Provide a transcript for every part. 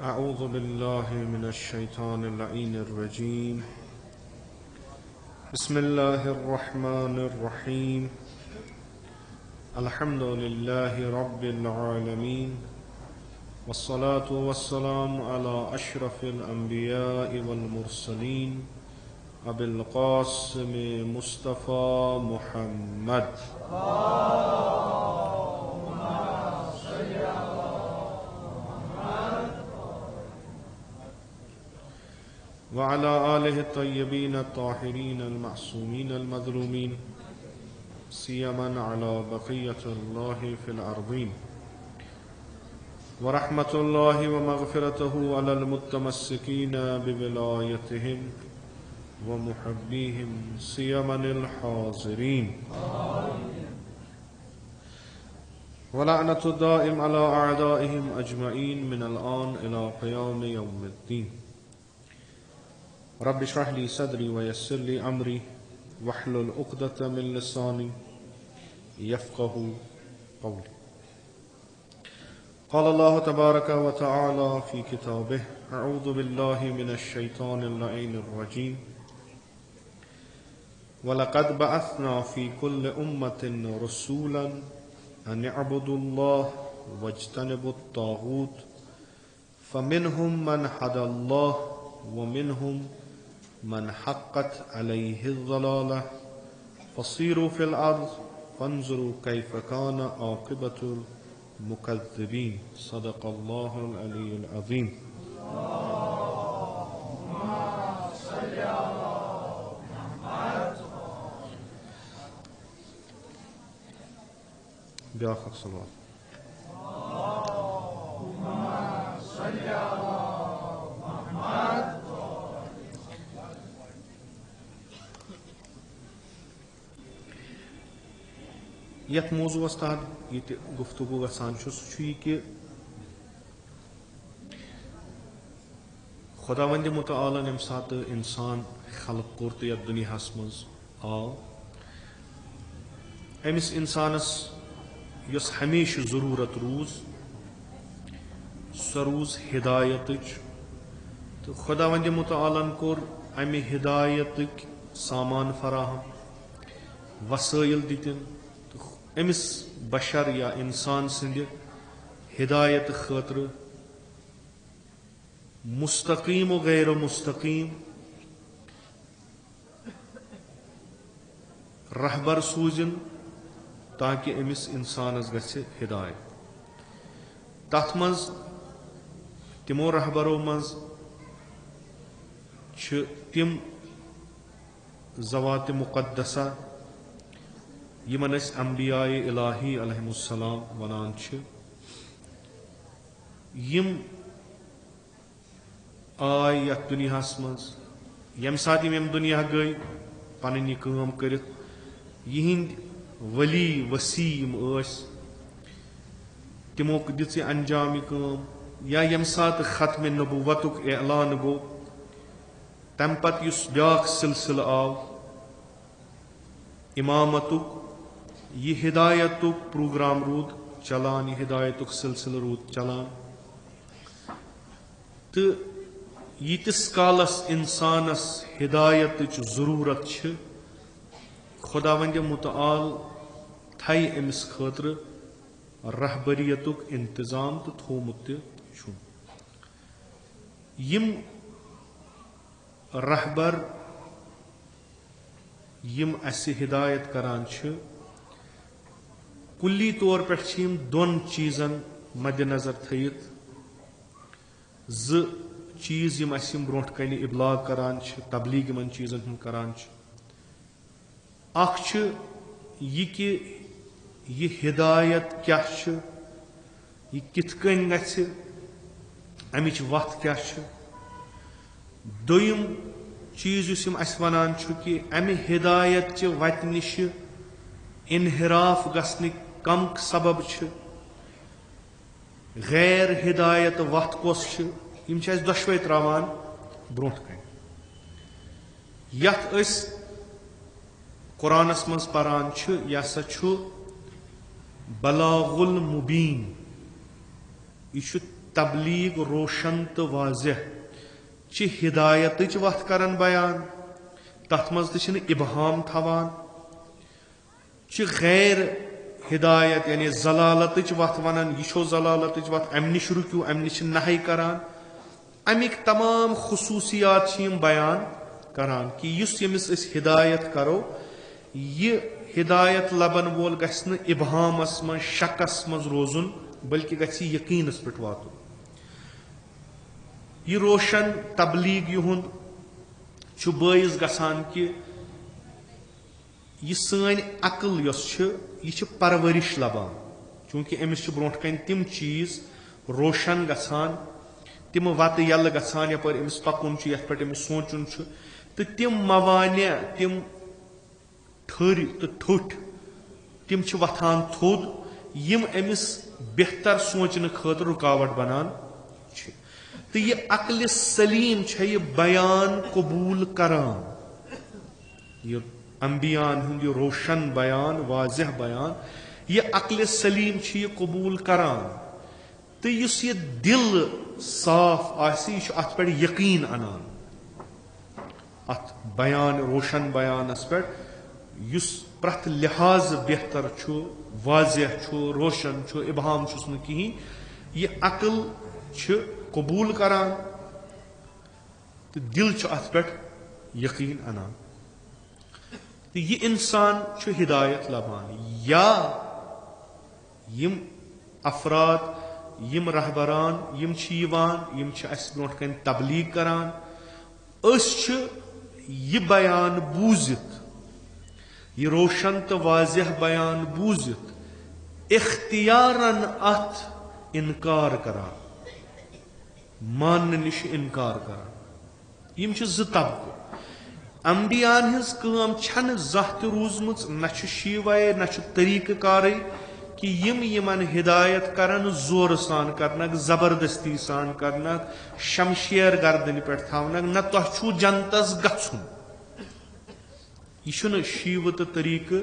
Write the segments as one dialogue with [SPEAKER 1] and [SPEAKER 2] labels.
[SPEAKER 1] أعوذ بالله من الشيطان اللعين الرجيم بسم الله الرحمن الرحيم الحمد لله رب العالمين والصلاة والسلام على أشرف الأنبياء والمرسلين أبي القاسم مصطفى محمد وعلى آله الطيبين الطاهرين المعصومين المظلومين سيما على بقية الله في الأرضين ورحمة الله ومغفرته على المتمسكين بولايتهم ومحبيهم سيما الحاضرين ولعنة الدائم على أعدائهم أجمعين من الآن إلى قيام يوم الدين رب اشرح لي صدري ويسر لي أمري واحلل عقدة من لساني يفقه قولي قال الله تبارك وتعالى في كتابه أعوذ بالله من الشيطان اللعين الرجيم ولقد بعثنا في كل أمة رسولا أن اعبدوا الله واجتنبوا الطاغوت فمنهم من هدى الله ومنهم من حقت عليه الضلالة فصيروا في الأرض فانظروا كيف كان عاقبة المكذبين صدق الله العلي العظيم بیاکھ صلوات یتھ موضوعس تحت یہ گفتگو گژھان چھُ سُہ چھُ یہِ کہِ خۄداوندِ مُتعالن ییٚمہِ ساتہٕ اِنسان خلق کوٚر تہٕ یتھ دُنیاہس منٛز آو أمِس اِنسانس یۄس ہمیشہِ ضروٗرت روٗز سۄ روٗز ہدایتٕچ تہٕ خۄداوندِ مُتعالن کوٚر امہِ ہدایتٕکۍ سامان فراہم وسٲیِل دِتِن أمِس بشر یا اِنسان سٕنٛدِ ہدایتہٕ خٲطرٕ مستقیٖم و غیر مستقیٖم رہبر سوٗزِن تاکہِ أمِس اِنسانس گژھِ ہدایت تتھ منٛز تِمو رہبرو منٛز چھِ تِم ذواتِ مُقدسہ یِمن أسۍ انبیاءِ الٰہی علیہم السلام ونان چھِ یِم آے یتھ دُنیاہس منٛز ییٚمہِ ساتہٕ یِم ییٚمہِ دُنیا گٔے پنٕنۍ یہِ کٲم کٔرِتھ یِہنٛدۍ ؤلی ؤسیع یِم ٲسۍ تِمو دِژ یہِ انجام یہِ کٲم یا ییٚمہِ ساتہٕ ختمِ نبوتُک اعلان گوٚو تمہِ پتہٕ یُس بیٛاکھ سلسلہٕ آو امامتُک یہِ ہدایتُک پروگرام روٗد چلان یہِ ہدایتُک سلسلہٕ روٗد چلان تہٕ ییٖتِس کالس انسانس ہدایتٕچ ضروٗرت چھِ خۄداوندِ مُتعال تھایہِ أمِس خٲطرٕ رہبریتُک انتظام تہٕ تھوٚومُت تہِ چھُن یِم رہبر یِم اسہِ ہدایت کران چھِ کُلی طور پٮ۪ٹھ چھِ یِم دۄن چیٖزن مدِ نظر تھٲیِتھ زٕ چیٖز یِم اسہِ یِم برونٛٹھ کنہِ ابلاغ کران چھِ تبلیغ یِمن چیٖزن ہُنٛد کران چھِ اکھ چھُ یہِ کہِ یہِ ہدایت کیاہ چھِ یہِ کِتھ کٔنۍ گژھِ امِچ وتھ کیاہ چھِ دوٚیِم چیٖز یُس یِم اسہِ ونان چھُ کہِ امہِ ہدایت چہِ وتہِ نِشہِ انحراف گژھنٕکۍ کم سبب چھِ غیر ہدایت وتھ کۄس چھِ یِم چھِ اسہِ دۄشوے تراوان برونٛٹھ کنہِ یتھ أسۍ قرآنس منٛز پران چھِ یہِ ہسا چھُ بلاغ المبیٖن یہِ چھُ तबलीग रोशन तो वाज़ह ची हिदायत वत करन बयान तथ मज तन इबहाम थवान ची गैर हिदायत यानी जलालत वत वनान यह जलालत वत अम निश रुकियो अम निश नहाई करान अमिक तमाम खसूसियात बयान करान कि यमिस हिदायत करो यह हिदायत लबन वोल गस्न इबहामस मज शकस मज रोजुन बल्कि गछि यकीनस पे वातुन यह रोशन तबलीग युहुंद छु बाइस गसान कि यह सन अकल यह परवरिश लबान चूंकि अमिस ब्रोट कन तिम चीज रोशन गसान तिम वत यल गसान यपर अमिस पकुन यथ पे अमिस सोचुन तो तिम मवाने तिम ठर तो ठुठ तिम वथान थोद यम अमिस बेहतर सोचने खतर रुकावट बनान तो यह अक्ल सलीम यह बयान कबूल करान यह अम्बियान हुंद रोशन बयान वाज़ह बयान यह अक्ल सलीम यह कबूल करान तो यह दिल साफ आसी अत पे यकीन अनान अत बयान रोशन बयानस पे प्रथ लिहाज बेहतर वाज़ह रोशन इबहाम कहीं यह अकल कबूल करान तो दिल अत पे यकीन अनान तो यह इंसान हिदायत लबान या यम अफराद यम रहबरान यम ब्रोट कन तबलीग करान यह बयान बूजित यह रोशन तो वाज़ह बयान बूजित इख्तियारन अत इनकार करान मान निश इनकार करान यम ज तबक अम्बियान हज काम छन ज़ाह त रूजमुच न शीवाय न तरीक कार कि यमन हिदायत करन जोर सान करनक जबरदस्ती सान करनक शमशेर गर्दन पे थवनक न तुह जनतस गछुन यह शीव तो तरीक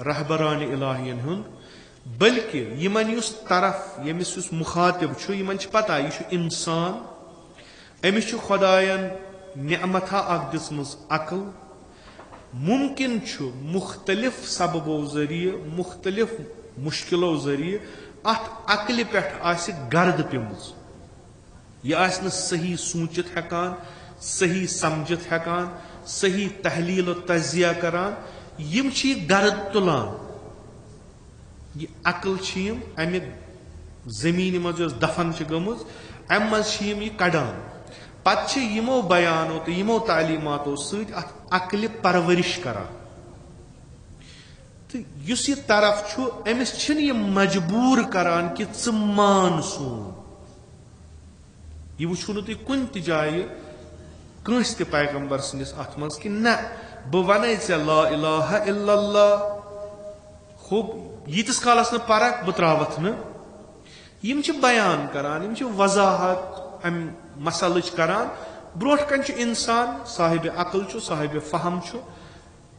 [SPEAKER 1] रहबरान इलाहियन हुंद बल्कि यमन तरफ यमिस मुखातिब यमन पता यह इंसान अमिस खुदायन नेमथा दिसमज अकल मुमकिन मुख्तलिफ सबबों जरिए मुख्तलिफ मुश्किलों जरिए अत अकल पे गर्द पेमज यह सही सूचित हेकान सही समझित हेकान सही तहलील और तजिया करान यम गर्द तुलान यह अकल अमि जमीन मज दफन गमज अम मज यह कड़ान पत् यमो बयानों तो यमो तालीमातों अकल परवरिश करान तो यह तरफ अमिस यह मजबूर करान कि मान सोन यह वो तुम कुन जाए कंस ते पैगंबर सनिस अत मज कि न बह वन ला इलाहा इल्लल्लाह खूब यीतिस कालस न परक बह त्रावथ न यम बयान करान यम वजाहत अम मसल करान ब्रोट कन इंसान साहिब अकल साहिब फहम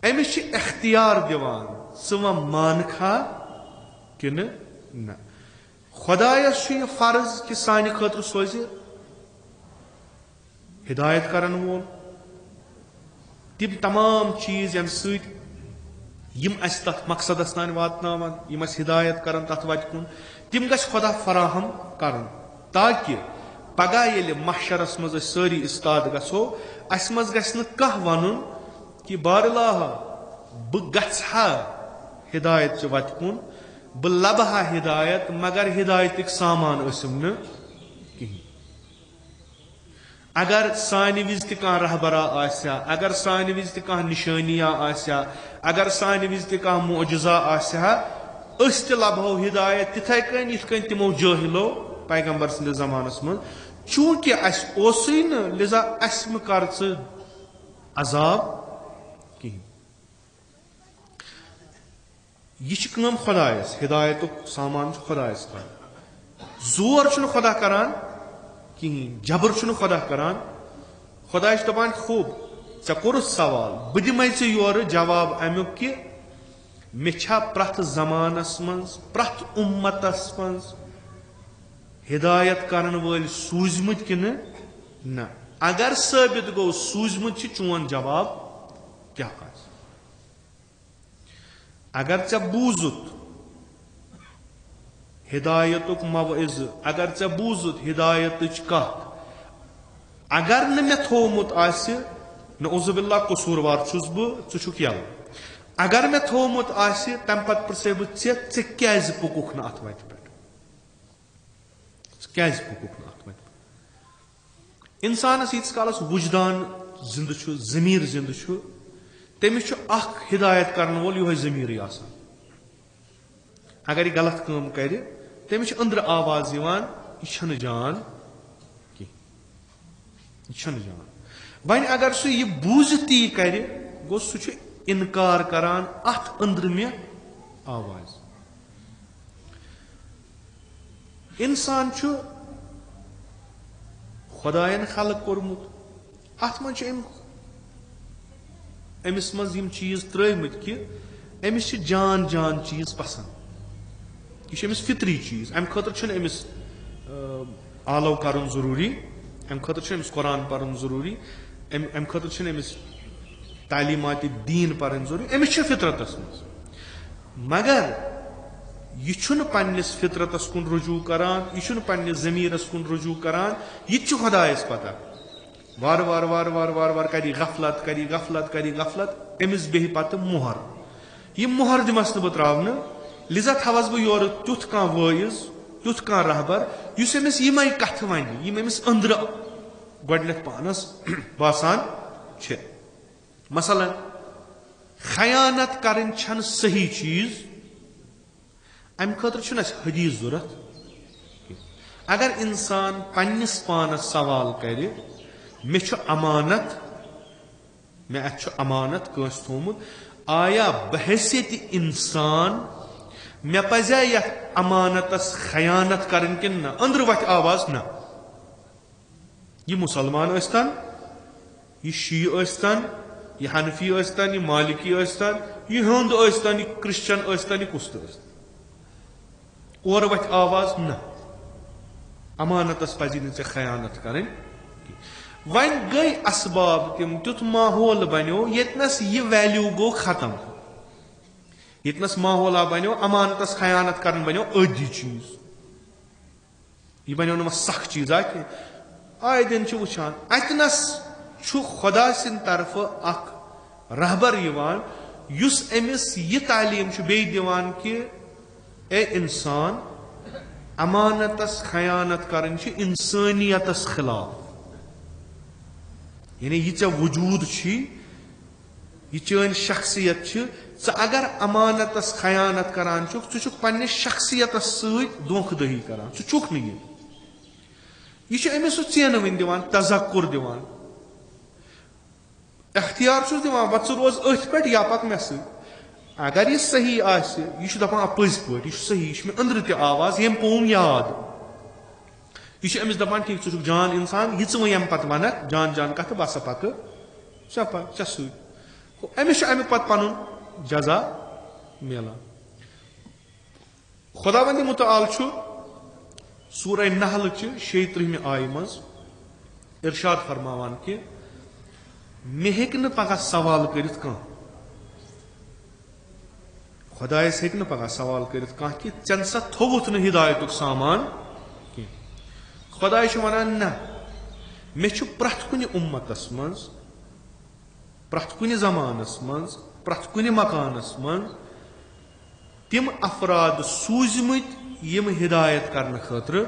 [SPEAKER 1] अमिस इख्तियार दिवान व मानखा कि न खुदायस यह फर्ज कि सानि खतर सोज हिदायत करन वोल तिम तमाम चीज यम तथ मकसदस तान वातनावन यम हिदायत करन तथ वत कुन तिम गछ खुदा फराहम करन ताकि पगह ये महशरस मज सारी इस्ताद गो अस मज गछ कह वन कि बारलाह बह गछा हिदायत वत कुन बह लबहा हिदायत मगर हिदायत सामान न कहीं अगर सानि विज तह रहबरा आस्या अगर सानि विज तह निशानिया आस्या अगर सानि विज तह मुअजिजा आस्या अस लबहो हिदायत तिथे कन यथ कन तिमो जाहिलो पैगंबर सद जमानस मज चूंकि अस ओसुई न लिजा अस म कर अजाब कहीं यह खुदायस हिदायत सामान खुदायस कर जोर खुदा करान कहीं जबर खुदा करान खुदा दपान खूब ऐ कोर सवाल बह दिमे योर जवाब अमुक कि मे प्रथ जमानस मज प्रथ उम्मतस मज हिदायत करन वल सूझमत कि न अगर साबित गो सूझमत चोन जवाब क्या अगर चे बूजुत हिदायतुक मवइज़ अगर चे बूजुत हिदायत कथ अगर न मे थोमुत आसि नउज़ुबिल्लाह कसूरवार छुस बह छु यल अगर मे थोमुत आसि तम पत प्रसे बह चे क्याज पुकुख न अथ वत पे क्याज पुकुख न अथ वत इंसानस यीतिस कालस वुजदान जिंद छु ज़मीर जिंद छु तमिस छु अख हिदायत करन वोल योह ज़मीर आसान अगर यह गलत काम करे तमिस अंदर आवाज यह छन जान छन जान वन अगर सह यह बूझती करे गो सह इनकार करान अथ अंदर मे आवाज इंसान खुदायन खलक कोरमुत अथ मज अमिस मज यम चीज त्रमित कि अमिस जान जान चीज पसंद यह अमिस फितरी चीज अम खतर अमिस आलव करन जरूरी अम खतर अमिस कुरान पर्न जरूरी अम खतर अमिस तालीमात दीन पर्न जरूरी अमिस फितरतस मज मगर यह पन्निस फितरतस कुन रुजू करान यह पन्निस ज़मीरस कुन रुजू करान यह खुदायस पता वार वार वार वार वार वार करी गफलत करी गफलत करी गफलत अमिस बेह पत मोहर यह मोहर दिमस न बह त्रावन लिजा थवस बह योर तुथ कह वईज तुथ कह रहबर युस अमिस यमै कथ वन यम अमिस अंदर गोडनेथ पानस बासान छे मसलन खयानत करन छन सही चीज अम खतर छन अस हदीस जरूरत अगर इंसान पन्निस पानस सवाल करे मे छु अमानत मे अछ अमानत कस थोमुत आया बहैसियत इंसान मे पजा यथ अमानतस खयानत करन कि न अंदर वथ आवाज न यह मुसलमान अस्तन यह शी अस्तन यह हनफी अस्तन यह मालिकी अस्तन यह हिंद अस्तन यह क्रिश्चन अस्तन यह कुस्त अस्तन और वथ आवाज न अमानतस पजी न खयानत करन वन गई असबाब तम तुथ माहौल बनो यतनस यह वैल्यू गो खत्म यतनस माहौल बनो अमानतस खयानत करन बनो अदि चीज यह बनो न सख चीज आय दिन वुचान अतनस खुदा सिंद तरफ अख रहबर यवान युस अमिस यह तालीम बे दिवान कि ए इंसान अमानतस खयानत करन इंसानियतस खिलाफ यानी यह चे वजूद यह चन शख्सियत च अगर अमानतस खयानत करान च पन्ने शख्सियतस दोखदही करान चुक न यह अमिस चेन वन दिवान तजक्कुर दिवान अख्तियार दिवान वह रोज अथ पे या पक मे अगर यह सही यह दपान पज पे यह सही यह मे अंदर त आवाज यम पोम याद यह अमिस दपान ठीक च जान इंसान यह वन यम पत वन जान जान कथ बस पक चे अमिस अमि पत पन जजा मिलान खुदावंद मुताल सूरह नहल 36 आय मज इरशाद फरमावान कि मे हेक न पगह सवाल करित कह खुदायस हेक न पगह सवाल करित कह कि चन सा थोवुत न हिदायतुक सामान कि खुदाय वनान न मे प्रथ कुन उम्मतस मज प्रथ कुन जमानस मज प्रथ कुन मकानस मज तिम अफराद सूझमत यम हिदायत करने खतर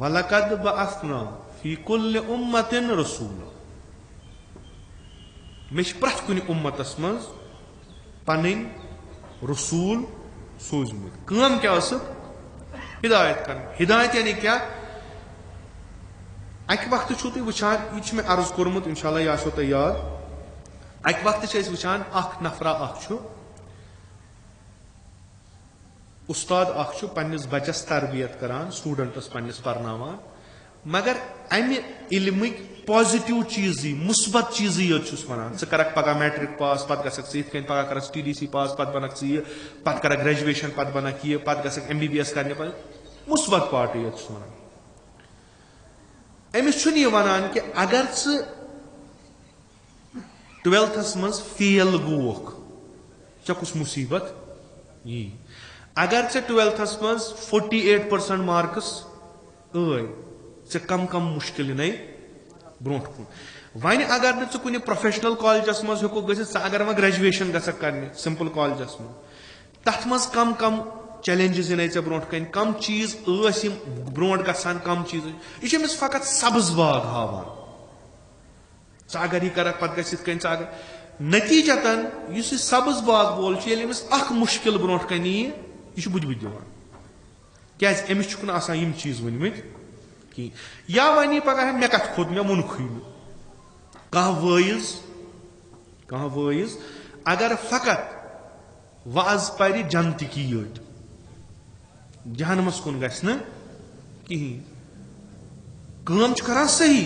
[SPEAKER 1] वलकद बअसना फी कुल्ल उम्मतिन रसूला मे प्रथ कुन उम्मतस मज पन रसूल सूझमत काम क्या हिदायत कर हिदायत यानी क्या अक वक्त तुम वुचान यह मे अर्ज कोर्मुत इंशाल्लाह यह आसो तुम याद अक वक्त वुचान अख नफरा उस्ताद पन्निस बच्चस तरबियत करान स्टूडेंटस पन्निस परनावान मगर अमि इल्मिक पॉजिटिव चीज मुस्बत चीज वन ज कर पगह मैट्रिक पास पत गन पगह कर TDC पास पत बनक पत कर ग्रेजुएशन पत बनक यह पत गक MBBS करने मुस्बत पार्ट वन अमिस वन कि अगर 12th मज फेल गोख चे कुछ मुसीबत यी अगर 12th मज 48% मार्क्स चे कम कम मुश्किल नई ब्रोट कुन वन अगर नु कुछ प्रोफेशनल कॉलेजस मज हेको गसित अगर वह ग्रेजुएशन गसक करने सिंपल कॉलेजस मज तथ मज कम कम चैलेंजेस इन ऐसे ब्रोट कन कम चीज ब्रोट गसान कम चीज यह फकत सब्ज बाग हावान अगर यह कर पत गन अगर नतीजतन इस सब्ज बाग वोल अख मुश्किल ब्रोट कन यह बुझ दिवान क्या अमिस यम चीज वनमित कि या वन पगह मे कत खोद मे मुनखी कह वईज अगर फकत वाज पर जन्त की योट जहनमस कुन गह कहें काम कर सही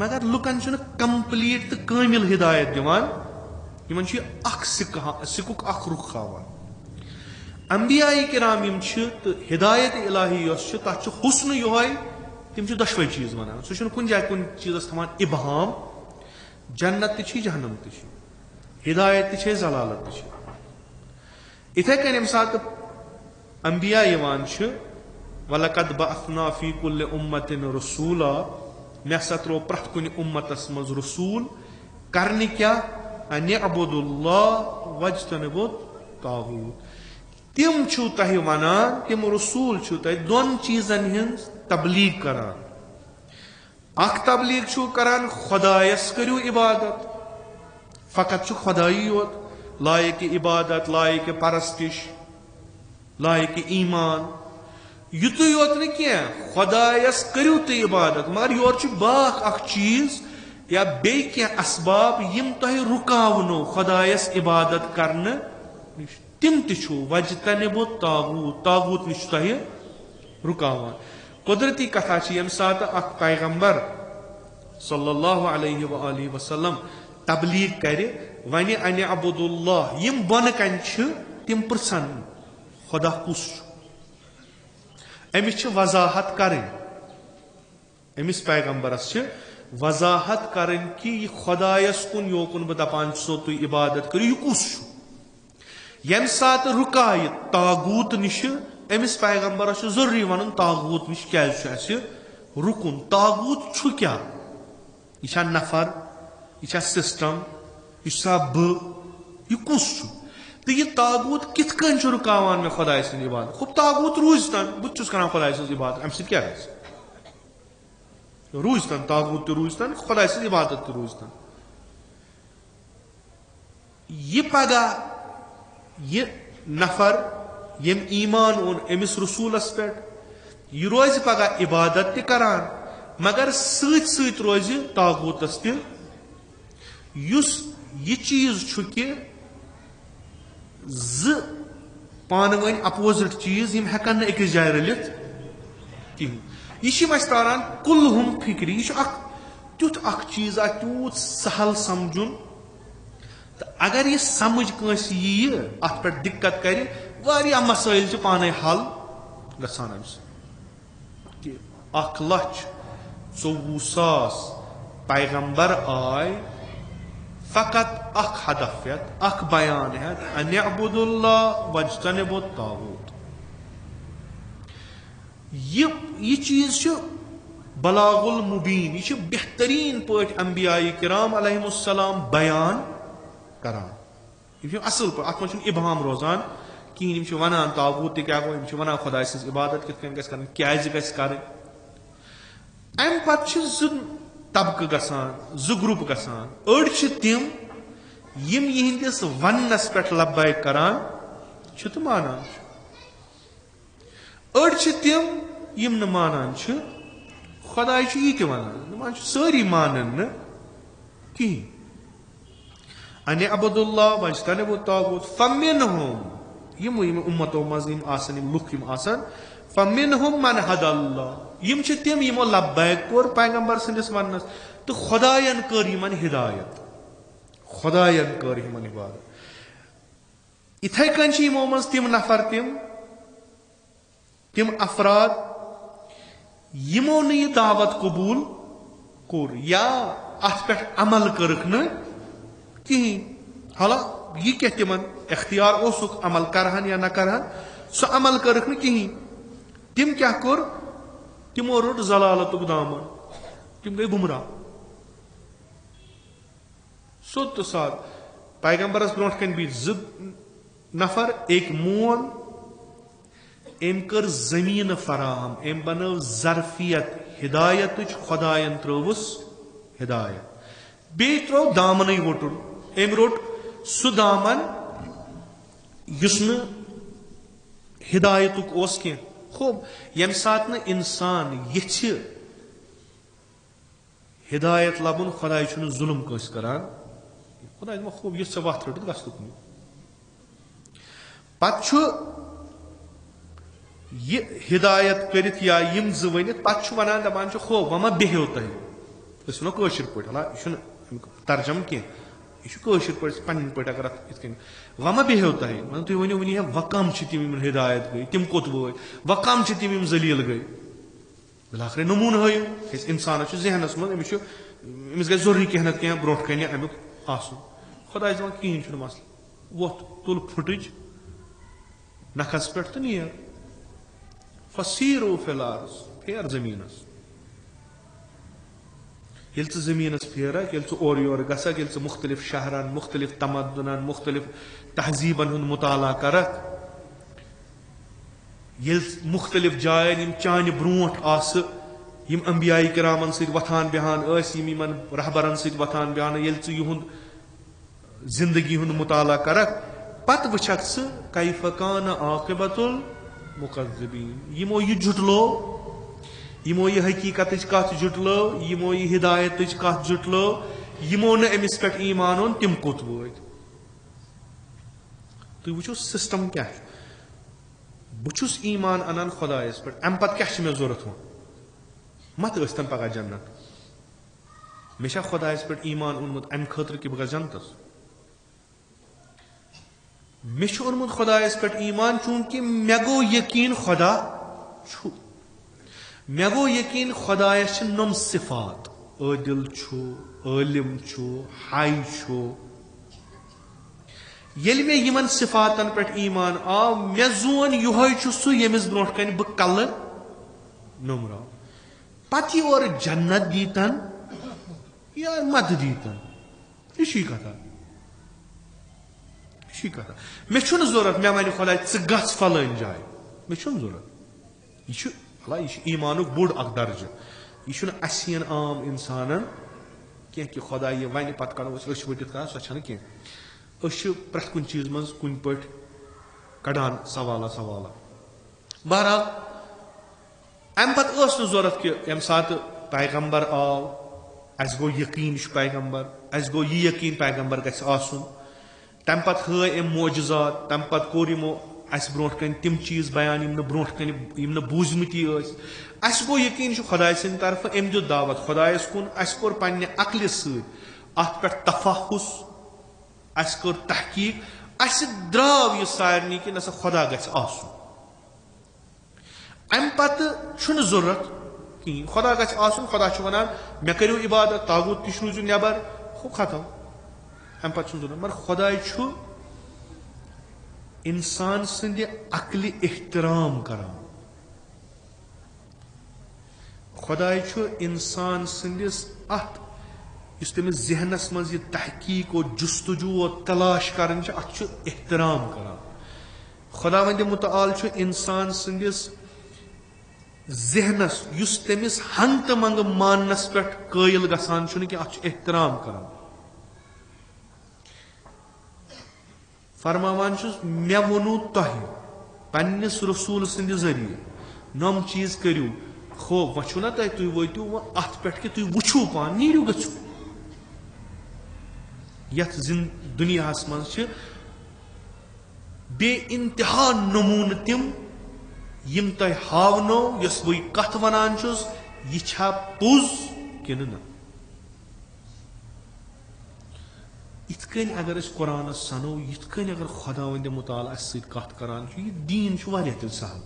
[SPEAKER 1] मगर लुकन कंप्लीट तो कामिल हिदायत दिवान सिकुक अख रुख हावान अंबियाई किराम तो हिदायत इलाही तथ हुस्न योय तम दशवे चीज वन सह कुन जाए कुन चीजस थमान इबहाम जन्नत ती जहनम ती हिदायत ती जलालत ती इथे कन सात अंबिया वलकद बअथना फी कुल्लि उम्मतिन रसूला मे हसा त्रो प्रथ कुन उम्मतस मज रसूल करने क्या अन अबुदुल्लाह वज्तनिबुत तागूत तिम छु तह वनान तिम रसूल छु तह दोन चीजन हिंद तबलीग करान अख तबलीग छु करान खुदायस करू इबादत फकत छु खुदाई योत लायक इबादत लायक परस्तिश लायक ईमान युत योत न क्या खुदायस करू तो इबादत मगर योर छु बाख अख चीज या बे क्या असबाब यम तह रुकावनो खुदायस इबादत करने तिम तु वजतनिबु तागूत तागूत निश तह रुकावान कुदरती कथा यम सात अख पैगंबर सल्लल्लाहु अलैहि वआलैहि वसल्लम तबलीग करे वन अन अबुदुल्लाह यम बन कन तिम पृछन खुदा कुस अमिस वजाहत करें अमिस पैगंबरस वजाहत करें कि यह खुदायस कुन योकुन बह दपान सो तु इबादत करो यह कुस यम सात रुकाय तागूत निश अमिस पैगंबरस जरूरी वन तागूत निश क्या रुकुन तागूत छु क्या यह नफर यह सिस्टम यह बह कुस तो यह तागूत कित कन रुकावान मे खुदाय सद इबादत खूब तागूत रूजतन बहुत कर खुदाय सद इबादत अम क्या रूजतन तागूत तो रूजतन खुदाय सद इबादत तो रूजतन यह पगह यह नफर यम ईमान ओन अमिस रसूलस पे यह रोज पगह इबादत त करान मगर सत रोज तागूतस त यह चीज छु कि पान वन अपोजिट चीज यम हेकन अकिस जाय रलित कहें यह तारान कुल्हुम फिक्री यह तुथ चीज तूत सहल समझुन तो अगर यह समझ कंस यी अत पे दिक्कत कर वारिया मसाइल पाने हल गसान कि 1,24,000 पैगंबर आय फकत अख हदफियत अख बयान है अन अबुदुल्लाह वज्तनिबुत तागूत यह चीज बलागुल मुबीन यह बेहतरीन पट अंबियाई किराम अलैहिमुस्सलाम बयान करान यह असल पे अत मज इबहाम रोजान कहें वनान तागूत क्या गो वनान खुदा सज इबादत कित क्या कर अम पे तबक गसान जो ग्रुप गसान अड़ तिम यम यहंदिस वनस पे लब्बैक करान तो मानान अड़ तिम यम न मानान खुदा यह वन सारी मानन न कहें अन अबुदुल्लाह वज्तनिबुत तागूत फमिनहुम यम उम्मतों मज लुख फमिनहुम मन हदल्लाह यम छ तिम यमो लब्बैक कोर पैगंबर सन्दिस वन्नस तो खुदायन कर यमन हिदायत खुदायन कर यमन इबादत इथै कन छ यमो मज तिम नफर तिम अफराद यमो ने यह दावत कबूल कोर या अथ पे अमल करक न कहीं हाला यह क्या तिमन इख्तियार ओसुक अमल करहन या न करहन सो अमल करक न कहीं तिम क्या कोर तिमो रोट जलालतुक दामन तिम गई गुमराह सोत तो साथ पैगंबरस ब्रोट कन भी नफर एक मोन एम कर जमीन फराहम एम बनव जरफियत हिदायत खुदायन त्रोवुस हिदायत बे त्रो दामन वोटुन एम रोट सु दामन युस न हिदायतुक ओस के खूब यम सात न इंसान यछ हिदायत लबुन खुदाय छुन जुल्म कस करान खुदाय मा खूब युस वथ रटत गस्तुक पत छु ये हिदायत करित या यम ज वनित पत छु वनान दपान छु खो वमा बेह्यो तहि अस नो कशिर पट हला छु तर्जम के यह कशिर पट पन्न पट अगर इतकन वमा बेह्यो तहि मन तुय वनियो वनि वकम छि तिम हिदायत गई तिम कोत वो वकम छि तिम जलील गई बिलाखरे नमून हयो इस इंसान छु जहनस मन अमिस अमिस गई जरूरी कहना के ब्रोट कने अमुक आसु खुदाय जमा किन छु मसला वो तुल फुटज नखस पे तो नियर फसीरो फिलारस फेर जमीनस ये जमीनस फेरक ये और योर गसक ये मुख्तलिफ शहरन मुख्तलिफ तमद्दुनन मुख्तलिफ तहजीबन हुन मुताला करक ये मुख्तलिफ जायन यम चान ब्रोट आस यम अंबियाई किरामन सद वथान बिहान यमन रहबरन सद वथान बिहान ये युहुंद जिंदगी हुन मुताला करक पत वचक कैफ कान आकिबतुल मुकज्जिबीन यमो यह जुटलो यमो यह हकीकत कत जुटलो यमो यह हिदायत कत जुटलो यमो न अमिस पे ईमान ओन तिम कोत वोत तुम वो सिस्टम क्या बहुस ईमान अनान खुदायस पे अम पे क्या मे जरूरत वो मत तन पगह जन्नत मे खुदायस पे ईमान ओनमुत अम खतर कि बह जन्नतस मे ओनमुत खुदायस पे ईमान चूंकि मे गो यकीन खुदा छु मे गो यकीन खुदायस नम सिफात आदिल छु आलिम छु हाय छु येल मे यमन सिफातन पे ईमान आव मे जोन युहै छु सु यमिस ब्रोट कन ब कल नमरा पति और जन्नत दीतन या मत दीतन इसी कथा मे छुन जरूरत मे वन खुदा गस फलान जाय मे छुन जरूरत यह ईमानुक बोड़ अख दर्ज यह असियन आम इंसान कह कि खुदा यह वन पे कड़ो वटित कह सो कह प्रेथ कुन चीज मज कुन पे कड़ान सवाला बहरहाल अम पे जरूरत कि यम सात पैगंबर आव अस गो यकीन पैगंबर अस गो यह यकीन पैगंबर गस आसुन तम पे हय एम मोजजात तम पे कोर यमो अस ब्रोट कन तिम चीज बयान यम ब्रोट कन यम बूजमती अस गो यकीन खुदाय सद तरफ अम दि दावत खुदायस कुन अस कोर पन्ने अक्ल सत पे तफाहुस अस कोर तहकीक अस द्राव यह सारनी कि नसा खुदा गस आसुन अम पत छुन जरूरत कहीं खुदा गस आसुन खुदा वनान मे करो इबादत तागूत तश रूजु नबर हो खत्म अम पे जरूरत मगर खुदाय इंसान सद अक्ल एहतराम करान खुदाय इंसान सदिस अत तमिस जहनस मज यह तहकीक और जुस्तजू और तलाश कर अत एहतराम करान खुदावंद मुताल इंसान सदिस जहनस युस तमिस हंग तो मंग मानस पे कायल गसान कि अत एहतराम करान फरमावान मे वोनू तह पन्निस रसूल सद जरिए नम चीज करू खो वो ना तुम वोतु वो अत पे कि तुम वुचू पान नीरू गु यथ दुनिया मज बे इंतहा नमून तिम यम तय हावनो यस बह कथ वनान छुस यह छा पोज किन न। इतकन अगर अस कुरान सनो इतकन अगर खुदावंद मुताल अस सत कथ करान यह दीन वारिया तिल सहल,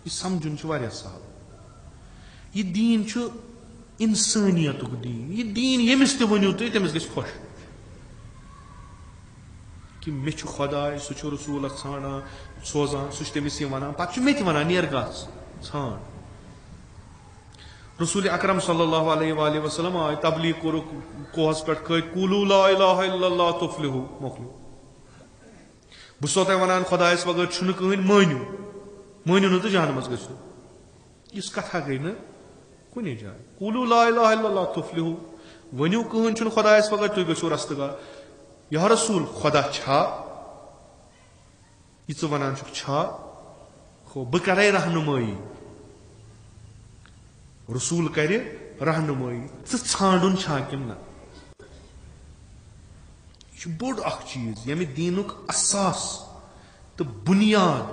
[SPEAKER 1] यह समझुन वारिया सहल। यह दीन इंसानियत दीन, यह दीन यमिस ते वनियो तुम तमिस गछ खुश कि मे खुदाय सह रसूल ाना सोजान सह तमिस वन पे मे वन नेर ान। रसूल अकरम सल्लल्लाहु अलैहि वसल्लम आय तबलीग कोर कोहस पे खत कुलू ला इलाहा इल्लल्लाह तुफ्लिहु मोखलू। बस तह वन खुदायस बगैर कहन मानियो मानियो न तो जहनमस गो। इस कथा गई न कुने जाए। कुलू ला इलाहा इल्लल्लाह तुफ्लिहु वनियो कहन खुदायस बगैर तुम गो रस्तगार। या रसूल खुदा छा यह वन छा खो बह करे रहनुमाई, रसूल करे रहनुमाई ाणुन छा कि न। यह बोड़ अख चीज यमे दीनुक असास तो बुनियाद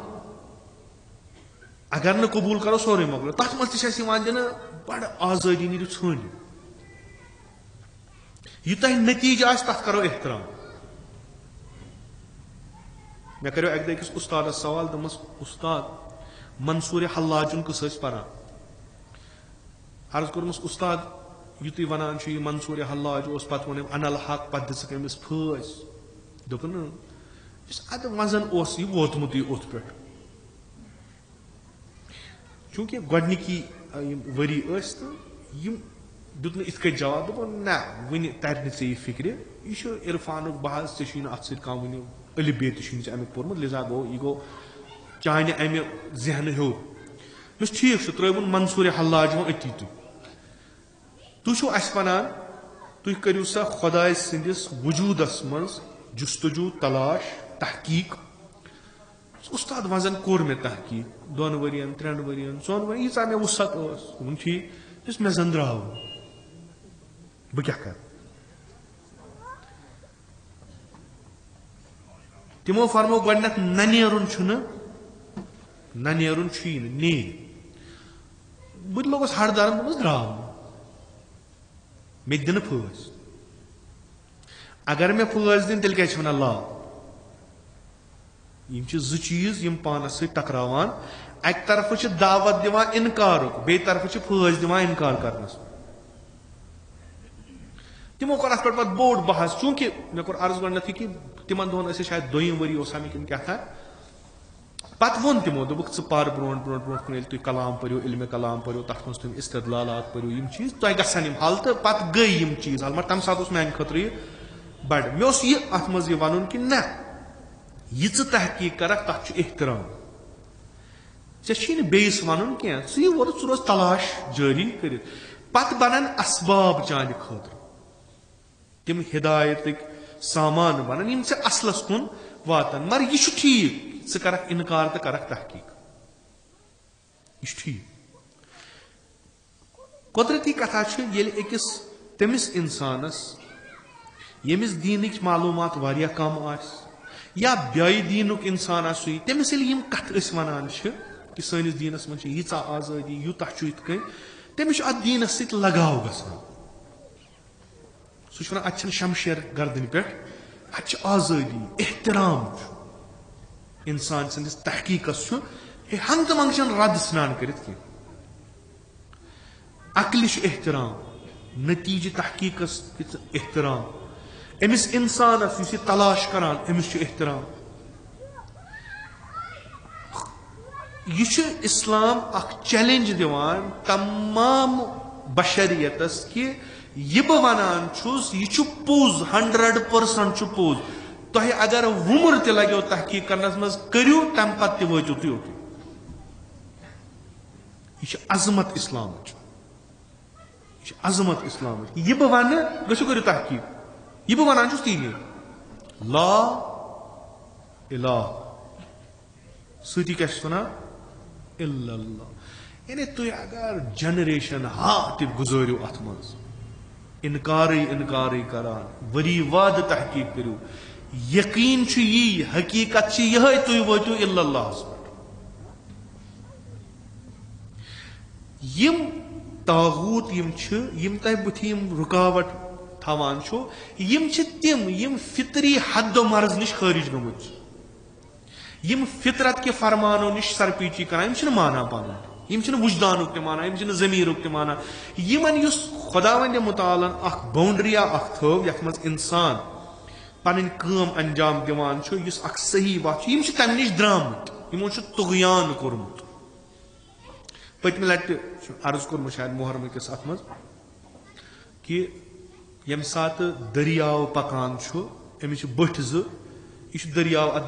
[SPEAKER 1] अगर न कबूल करो सोरे मोकलो तथ मज दिन बड़ आजादी नीर छन यूतः नतीज तथ करो एहतराम। मे करो अक अकिस उस्ताद सवाल दमस उस्ताद मंसूर हल्लाजुन कस पान अर्ज कोर्मस उस्ताद यु तुम वन मंसूर हल्लाज पे वोन अनल हक पे दिख अमिस फस दोपन अद मजन यह वोतमुत उत पे चूंकि गोडनिकी वरी तो दुत इत जवाब दोपन ना वन तर े फिक्र यह इरफान बहस ऐ अत सह वन अलिफ बे ते अमिक पोर्मुत लिजा गो यह गो चाने अमे जहन हूर बस ठीक त्रुन मंसूर हल्लाज वो अति तुम अस वनान तुम करू सा खुदाय सिंदिस वजूदस मज जुस्तजू तलाश तहकीक। उस्ताद वजन कोर मे तहकीक 2 वरियन 3 वरियन 4 वरियन यीचा मे वसत वो ठीक मे जन द्राव बह क्या कर। तमो फरमो गडनक न नेरुन ने बह लोगस हड़दारन दोपस द्राव मे दिन फस। अगर मे फस दिन तेल क्या वन ला यम चीज यम पानस सत टकरावान अक तरफ दावत दिवान इनकार बे तरफ फस दिवान इनकार करनस। तमो कर अत पे बोड़ बहस चूंकि मे कोर अर्ज गडनथ कि तिमन दोहन शायद 2 वरी क्या था पत वोन तमो दोक पर ब्रो ब्रो ब्रो तुम कलाम परो इल्म कलाम परो तथ मज तुम इस्तदलालात परो यम चीज तुम गसन हल तो पत गई यम चीज हल मगर तम सात मान खतर बड़ मे यह अत मज वन कि न यह तहकीक कर तथ एहतराम ऐ बेस वन क्या ोर रोज तलाश जारी कर पत बनन असबाब चान खतर तम हिदायत सामान बनन यम असलस कुन वातन मगर यह ठीक कर इनकार तो कर तहकीक यह ठीक। कुदरती कथा अकिस तमिस इंसानस यमिस दीनिक मालूमात वारिया कम या ब्याय दीनुक इंसान आसु तमिस यम कथ वनान कि सनिस दीनस मज यीचा आजादी यूतः इत तमिस अत दीनस सत लगाव गसान सह अत शमशेर गर्दन पे अत आजादी एहतराम इंसान सदिस तहकीकस हंग तो मंग रद स्नान कर अकल एहतराम नतीज तहकीकस एहतराम अमिस इंसानस यह तलाश करान अमिस एहतराम। यह इस्लाम अख चैलेंज दिवान तमाम बशरियतस कि यह बह वनान यह पोज 100% पोज तुह अगर वुमर त लगो तहकीक करनस मज करू तम पे वो तुत यह अजमत इस्लाम अजमत इस्लाम यह बह वन गो करू तहकीक यह बह वनान तीन ला इलाह सती क्या वन इल्लल्लाह यानी तुम अगर जनरेशन हा तब गुजारो अत मज इनकार करान वरी वाद तहकीक करू यकीन यी हकीकत यह तुम वो इल्लल्लाह पे यम तागूत यम तह बुथि रुकावट थवान यम तिम यम फितरी हद मर्ज निश खारिज गमुत यम फितरत के फरमानों निश सरपीची करान यम माना पान यम वुजदानुक ते माना यम जमीरुक ते माना यमन युस खुदावंद मुतालन अख बाउंड्रिया अख थव यथ मज इंसान पन काम अंजाम दिवान युस अख सही बात यम तम निश द्रामुत यमो तुगयान कोरमुत पतम लट अर्ज कोर्मुत शायद मुहर्रम किस अथ मज कि यम सात दरियाव पकान अमिच बठ यह दरियाव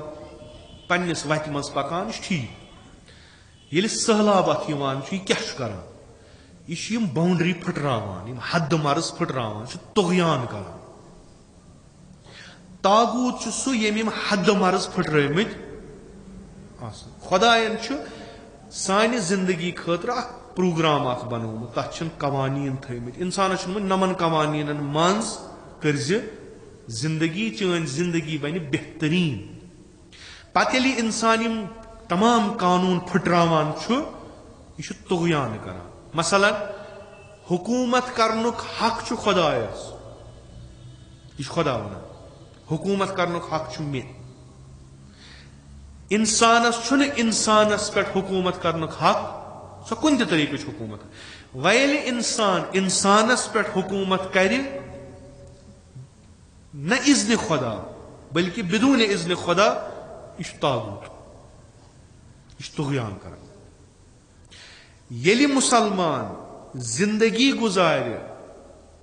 [SPEAKER 1] पन्निस वत मज पकान ठीक ये सहलाब अथ क्या कर यह बाउंड्री फटरावान हद मर्ज फटरावान तुगयान कर तागूत सह यम हद मर्ज फटरमित खुदायन सानि जिंदगी खतर प्रोग्राम बनोमुत तथ कवानीन थमित इंसान नमन कवानीन मज कर जिंदगी चन जिंदगी बन बेहतरीन पत इंसान तमाम कानून फुटरावान यह तुगयान कर मसलन हुकूमत करनुक हक खुदायस यह खुदा वन हुकूमत करनुक हक मे इंसानस इंसानस पे हुकूमत करनुक हक सो कुन तरीके हुकूमत वैल इंसान इंसानस पे हुकूमत कर न इज़्न खुदा बल्कि बिदून इज़्न खुदा यह तागूत यह तुगयान कर ये मुसलमान जिंदगी गुजार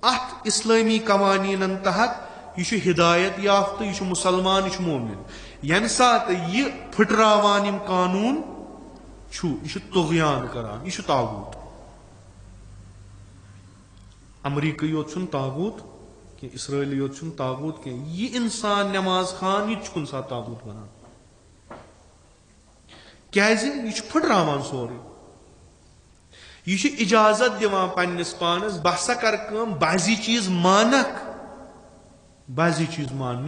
[SPEAKER 1] अत इस्लामी कवानीन तहत यह हिदायत याफ्त यह मुसलमान यह मोमिन यम सात यह फुटरावान यम कानून यह तुगयान करान यह तागूत अमरीकी योत तागूत कि इसराइली योत तागूत कि यह इंसान नमाज खान यह कुन सात तागूत बनान क्या यह फुटरावान सोरे यह इजाजत दिवान पन्निस पानस बसा कर बाजी चीज मानक बाजी चीज मान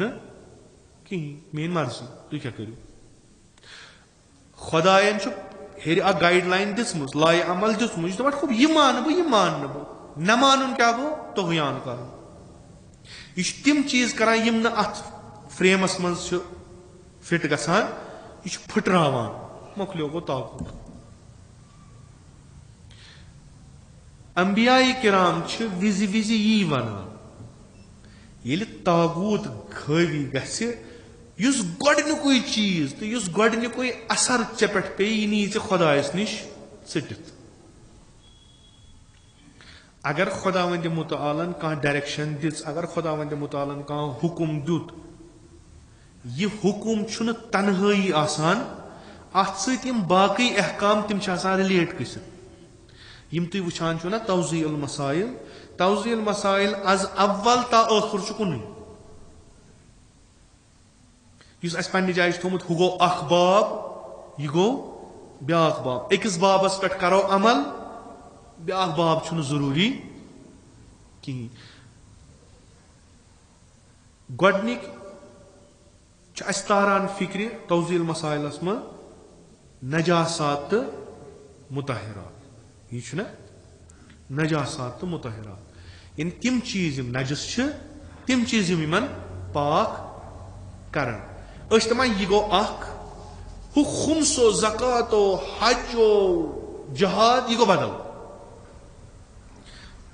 [SPEAKER 1] कहीं मेन मर्जी तु क्या करू खुदायन हेर अ गाइडलाइन दिसम लाय अमल दिसम खूब यह मान बह न मान क्या गो तुगयान कर यह तिम चीज करान यम न अथ फ्रेमस मज फिट गसान यह फुटरावान मोकलियो गो तागूत अंबियाई किराम विजि विजि यी वनान ये तागूत घावी गुस गोडनुकुई चीज तो युस गोडनुकुई असर चे पे पे यह नी खुदायस निश सटित अगर खुदावंद मुतालन कह डायरेक्शन दिस अगर खुदावंद मुतालन कह हुकुम दुत यह हुकुम छुन तन्हाई आसान अत सम बाकी अहकाम तिम रिलेट गसित यम तुम वुचान ना तवज़ील मसाइल अज अव्वल ता आखिर कुन पे जाय थोमुत हु गो अख बाब यह गो ब्या बाब अकिस बाबस पे करो अमल ब्या बाब जरूरी कहीं गोडनिक तारान फिक्र तवज़ील मसाइलस मं नजासात तो मुतहरात यह नजासात तो मुतहरात इन तिम चीज नजस तिम चीज इन पाक करन तमान यह गो हु खुमसो ज़कातो हजो जहाद यह गो बदल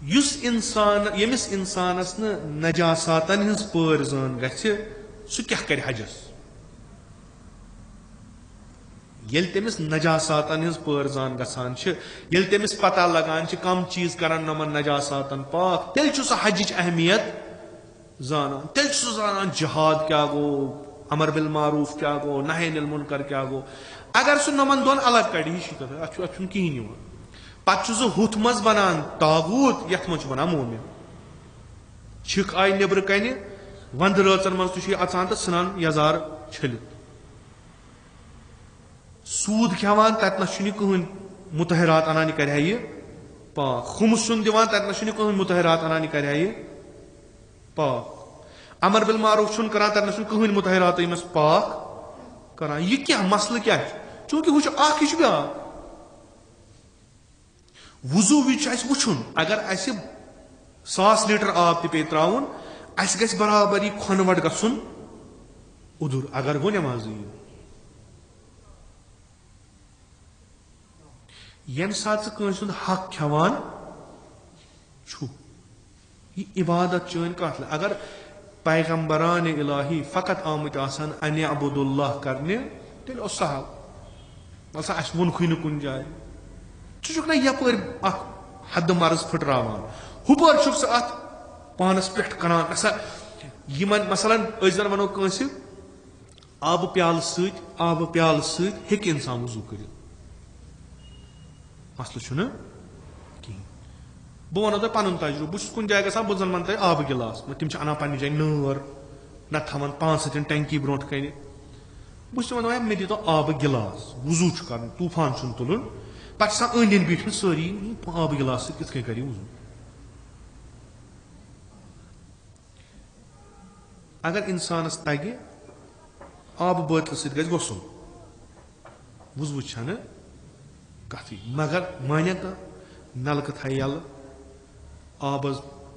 [SPEAKER 1] युस इंसान यमिस इंसानस नजासातन हज पर जान गि सह क्या कर हजस येल तमिस नजासातन हज पर जान गसान येल तमिस पता लगान कम चीज करान नमन नजासातन पाक तेल सह हजिच अहमियत जानान तेल सह जानान जहाद क्या गो अमर बिल मारूफ क्या गो नही अनिल मुनकर क्या गो अगर सह नमन दोन अलग कड़ अत कहीं पे सह हुथ मज बनान तागूत यथ मज बनान मोमिन छिक आय नबर कन वंद रचन मज अचान तो सनान यजार छलित सूद खेवान तत कहीं मुतहरात अनान कर पाक खुमस दिवान तत कहीं मुतहरात अनान कर पाक अमर बिल मारूफ करान तत कहीं मुतहरात यमस पाक करान यह क्या मसल क्या चूंकि वह ब्या वुजू विच वुचुन अगर 100 लीटर आब ते पे त्राउन गस बराबर यह खनवट गसुन उदुर अगर गो नमाज यम सात कंस हक खेवान छु यह इबादत चन कत अगर पैगम्बरान इलाही फकत आमुत आसान अन अबुदुल्लाह करने तेल सहल अस वोनखुन कुन जाए चुक ना यपर हद मर्ज फुटरावान हुपर चुक सह अत पानस पे करान यमन मसलन जन वनो कंस आब प्याल सक इंसान वजू कर मसल कहें बह वो तुम पुन तजुर्बे बहुत कुछ जाए ग बह मन तुम आब गिलास तम अना पन्ने जाए नर ना थवान 5 टंकी ब्रो कन बहुत वन मे दीतो आब गिलास वजू कर तूफान तुलन पे अंद अंद बिठ सारी आब गिलास कथ कर वजू अगर इंसानस तगे आब बोतल सत गुसन वजू छन कथ मगर माने तो नलक थ यल आब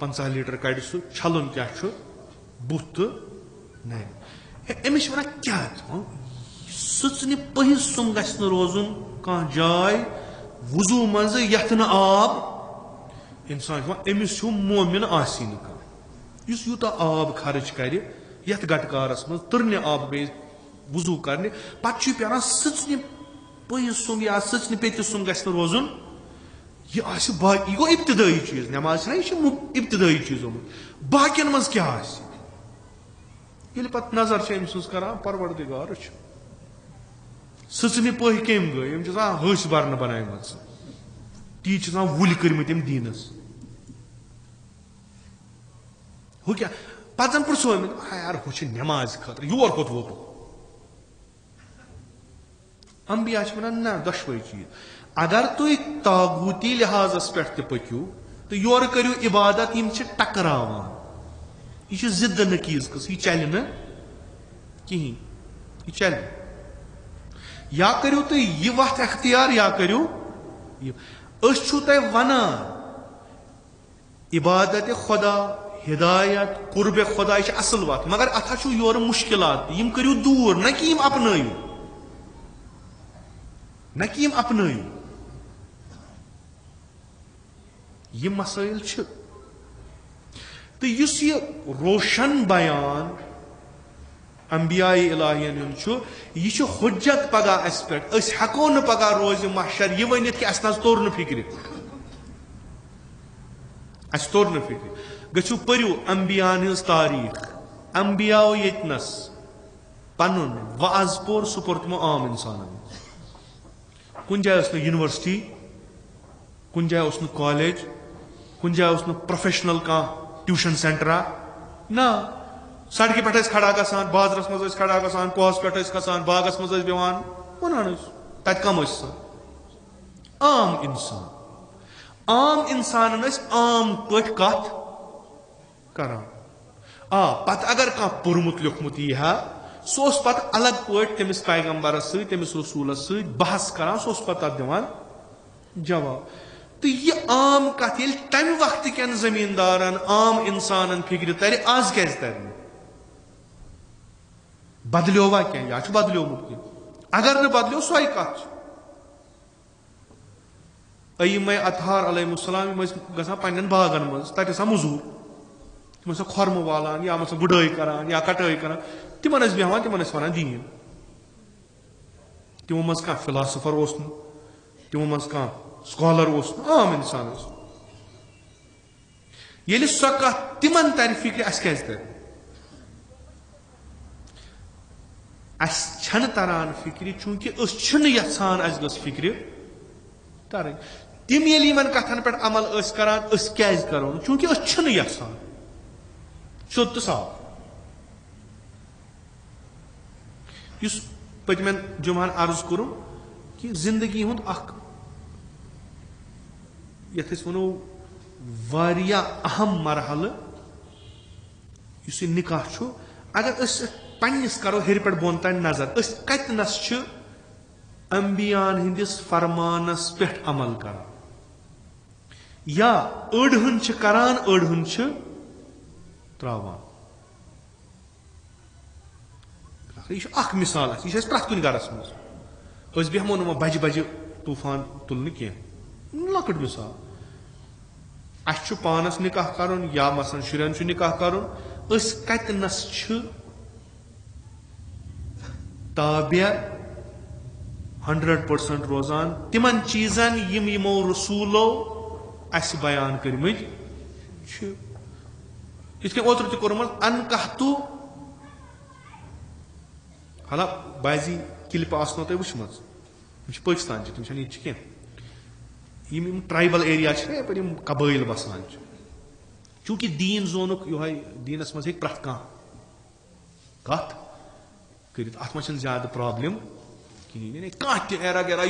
[SPEAKER 1] 50 लीटर कड़ सह छलन क्या बुथ तो नर अमिस वन क्या सचन पहिस सुम गस रोजन कह जाय वजू मज यथ न आब इंसान अमिस मोमिन आसी कह यूत आब खर्च कर यथ गटकारस मज तुरने आब गई वजू करने पे पे सचन पहिस सुम या सचन पेतिस सुम गस रोजन यह गो इब्तदाई चीज नमाज यह इब्तदाई चीज बाकियन मज क्या पे नजर अम सर परवरदिगार सचन पह कम गई हस बरन बनाम ती वुल कर्मित दीनस हु क्या पे जन पुरसो यार हु नमाज खतर योर कोत वोत अंबिया वन ना दशवे चीज अगर तुम तागूती लिहाजस पे पकू तो योर करू इबादत यम टकरावान यह जिद नकीज कस यह चल न कहें यह चल या करू तुम यह वत अख्तियार या करू तुम वन इबादत खुदा हिदायत कुर्ब खुदा यह असल वत मगर अत योर मुश्किलात यम करू दूर न कि यम अपनायू न कि यम अपनायू यह मसाइल तो यह रोशन बयान अंबिया इलाहियन यह हुज्जत पगह अस पे हेको न पगह रोज महशर यह वनित कि अस तोर न फिक्र अस तोर न फिक्र गु पर्यू अंबियान हज तारीख अंबिया यतनस पन वाज पोर सह पोर तमो आम इंसान कुन जाए यूनिवर्सिटी कुन जाए कॉलेज कुन जाए प्रोफेशनल कह ट्यूशन सेंटरा ना सड़क पे खड़ा गसान बाजरस मज खड़ा गसान कोहस पे खसान बागस मज बेवान वन तत कम आम इंसान आम पे कत कर पत अगर कह पुरमुत लिखमुत यह सह पे अलग पे तमिस पैगम्बरस तमिस रसूलस बहस कर सह पे दिवान जवाब तो यह आम कत तम वक्त कन जमींदारन आम इंसान फिक्र तर आज क्या तर बदलो क्या या बदलोमुत कह अगर न बदलो सो कत अय्यम अतहार अलैहिस्सलाम गसान पन्न बागन मज तत मजूर तम खोरम वालान या गुडाई करान या कटाई करान तिमन बेहान तिमन वन दीन तमो मज कह फिलासफर तमो मज कह स्कॉलर आम इंसान ये सह कत तिमन तर फिक्र अस क्या तर अस तरान फिक्र चूंकि यहान अस गस फिक्र तरन तिम ये कथन पे अमल करान क्या करो चूंकि यहान शोद तो साफ पतमें जुमान अर्ज कोर कि जिंदगी हुंद यथ वनो अहम मरहल निकाह अगर पन्निस करो हेर पे बोन तन नजर कतनस अंबियान हंदिस फरमानस पे अमल कर या अड़ करान अड़ त्रावान। यह मिसाल यह प्रत कुन गरस मज बेहमो नुमा बज बज तूफान तुलन कह लकट मिसाल अस पानस निकाह कर या मसन शुरन निकाह कर कतनस ताबे 100% रोजान तिमन चीजन यमो रसूलो अस बयान कर्मत ये ओतर तोर्मत अनकह तो हाला बाजी क्लिप आसनो तुम वुचम पाकिस्तान तुम ये कह ट्राइबल एरिया कबाइल बसान चूंकि दीन जोनुक योहाय दीनस मज प्रत कत कर अत मज ज्यादा प्रॉब्लम कहें कह एरा गेरा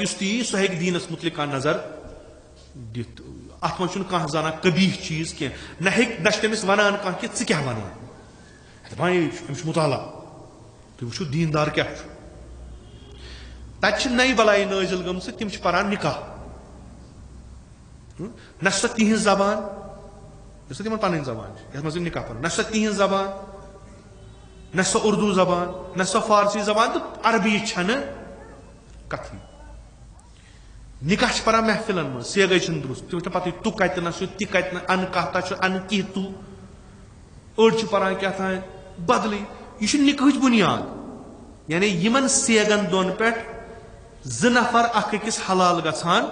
[SPEAKER 1] सह दीनस मुतलिक कह नजर दित अत मज जाना कबीह चीज कह न तमिस वन कह कि च क्या वन मुताला तुम वो दीनदार क्या तत नई बलाई नाजिल गम तिम पान निकाह न सो तिहज जबान तिम पन जबान ये मज निकाह पान न सो तिहज जबान न सो उर्दू जबान न सो फारसी जबान तो अरबी कथ निकाह पान महफिलन मज सेगै दुरुस्त तुम पत तु कत ति कत अन कह अन कह तु अड़ पान क्या था बदल यह निकाह बुनियाद यानी यमन सेगन दोन पे ज नफर अकिस हलाल गसान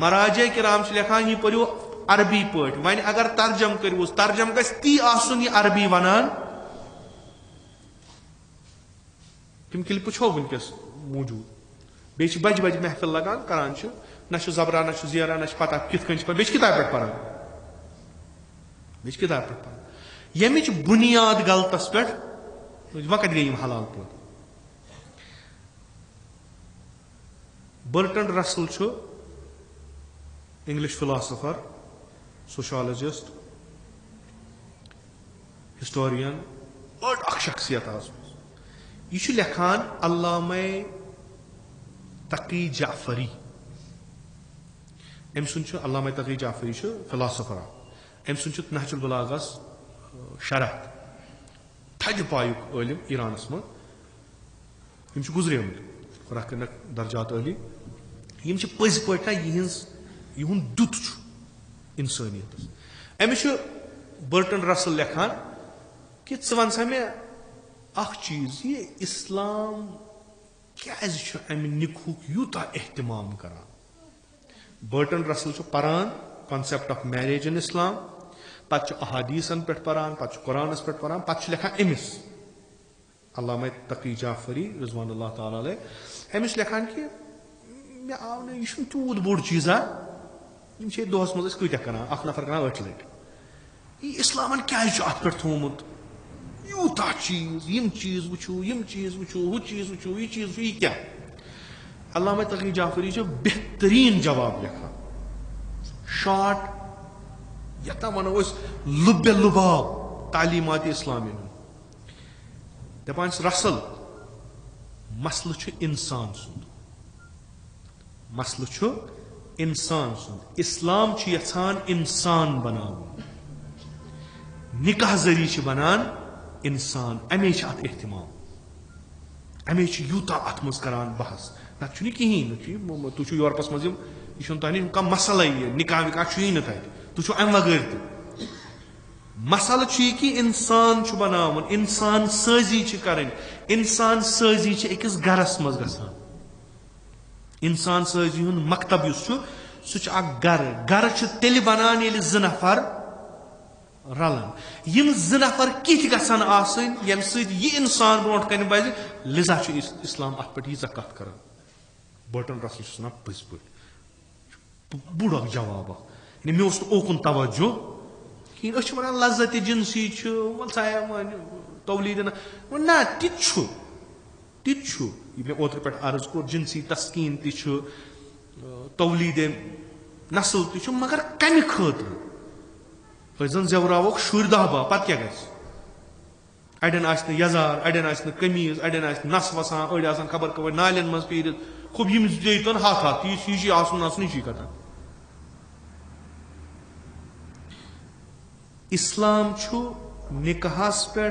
[SPEAKER 1] मराजे किराम लिखान यह पो अरबी पे वन अगर तर्जम करूस तर्जम ती आसन यह अरबी वनान तम क्लिप छो वनकस मौजूद बे बज बज महफिल लगान करान न जबरा न जेरा न पता कित पे किताब पे पान किताब पे पान यमिच बुनियाद गलतस पे वह कत गई हलाल पे Burton Russell English philosopher sociologist historian बड़ शख्सियत यह लिखान अल्लामा तकी जाफरी अम सुन अल्लामा तकी जाफरी फिलोसोफर अम सुन नहजुल बलागस शरह थज पायुक इलम ईरानस मज गुजरेमत खुदा कर दर्जात अली यम पज पे यहद दुत इंसानियत अमिस बर्टन रसल लिखान कि वन सा मे चीज ये इस्लाम क्या निकुक यूता एहतमाम करान बर्टन रसल पारान concept of marriage in Islam पत अहादीसन पे पारान पत कुरानस पे पारान पत लिखान अमिस अल्लामा तकी जाफरी रिजवान अल्लाह ताला अलैह अमिस लिखान कि मे आव न यह तूत बोड़ चीजा दोहस मज कत कर नफर कर 8 लट यह इस्लामन क्या अत पे थोमुत यूता चीज यम चीज वुचू यम चीज वुचू हु चीज वुचू यह चीज यह क्या अल्लामा तकी जाफरी बेहतरीन जवाब लिखा शॉर्ट यथा वनो लुब्बे लुबाव तालीमात इस्लामी दपान रसल मसल इंसान सुंद मसल इंसान सुंद इस्लाम यछान इंसान बनाव निकाह जरिए बनान इंसान अमे अत एहतमाम अमे यूता अत मज करान बहस ना कहें तुम यूरोपस मज यह तुम कह मसल निकाह विकाह ना तुम अम वगैर त मसल कि इंसान बनावन इंसान साजी करें इंसान साजी अकिस गरस मज गसान इंसान साजी हुंद मकतब सह गर गर तेल बनान ये 2 नफर रलन यम 2 नफर कित गसान आसन यम सद यह इंसान ब्रोट कन बज लिजा इस्लाम अत पे यीजा कत कर बर्टन रसल पज पे बुड़ जवाब मे ओकुन तवज्जो कहें वन लज्जत जिनसी तौलीद ना तित मे ओतर पे अर्ज कोर जिनसी तस्कीन तौलीद नस्ल ति मगर कम खतर जन जेवरावोक शुर 10 बह पत क्या अड़न यजार अड़न कमीज अड़न नस वसान अड़ खबर खबर नालन मज पीर खूब यम दिन हाथ हाथ यह आसन कथा इस्लाम छु निकाहस पे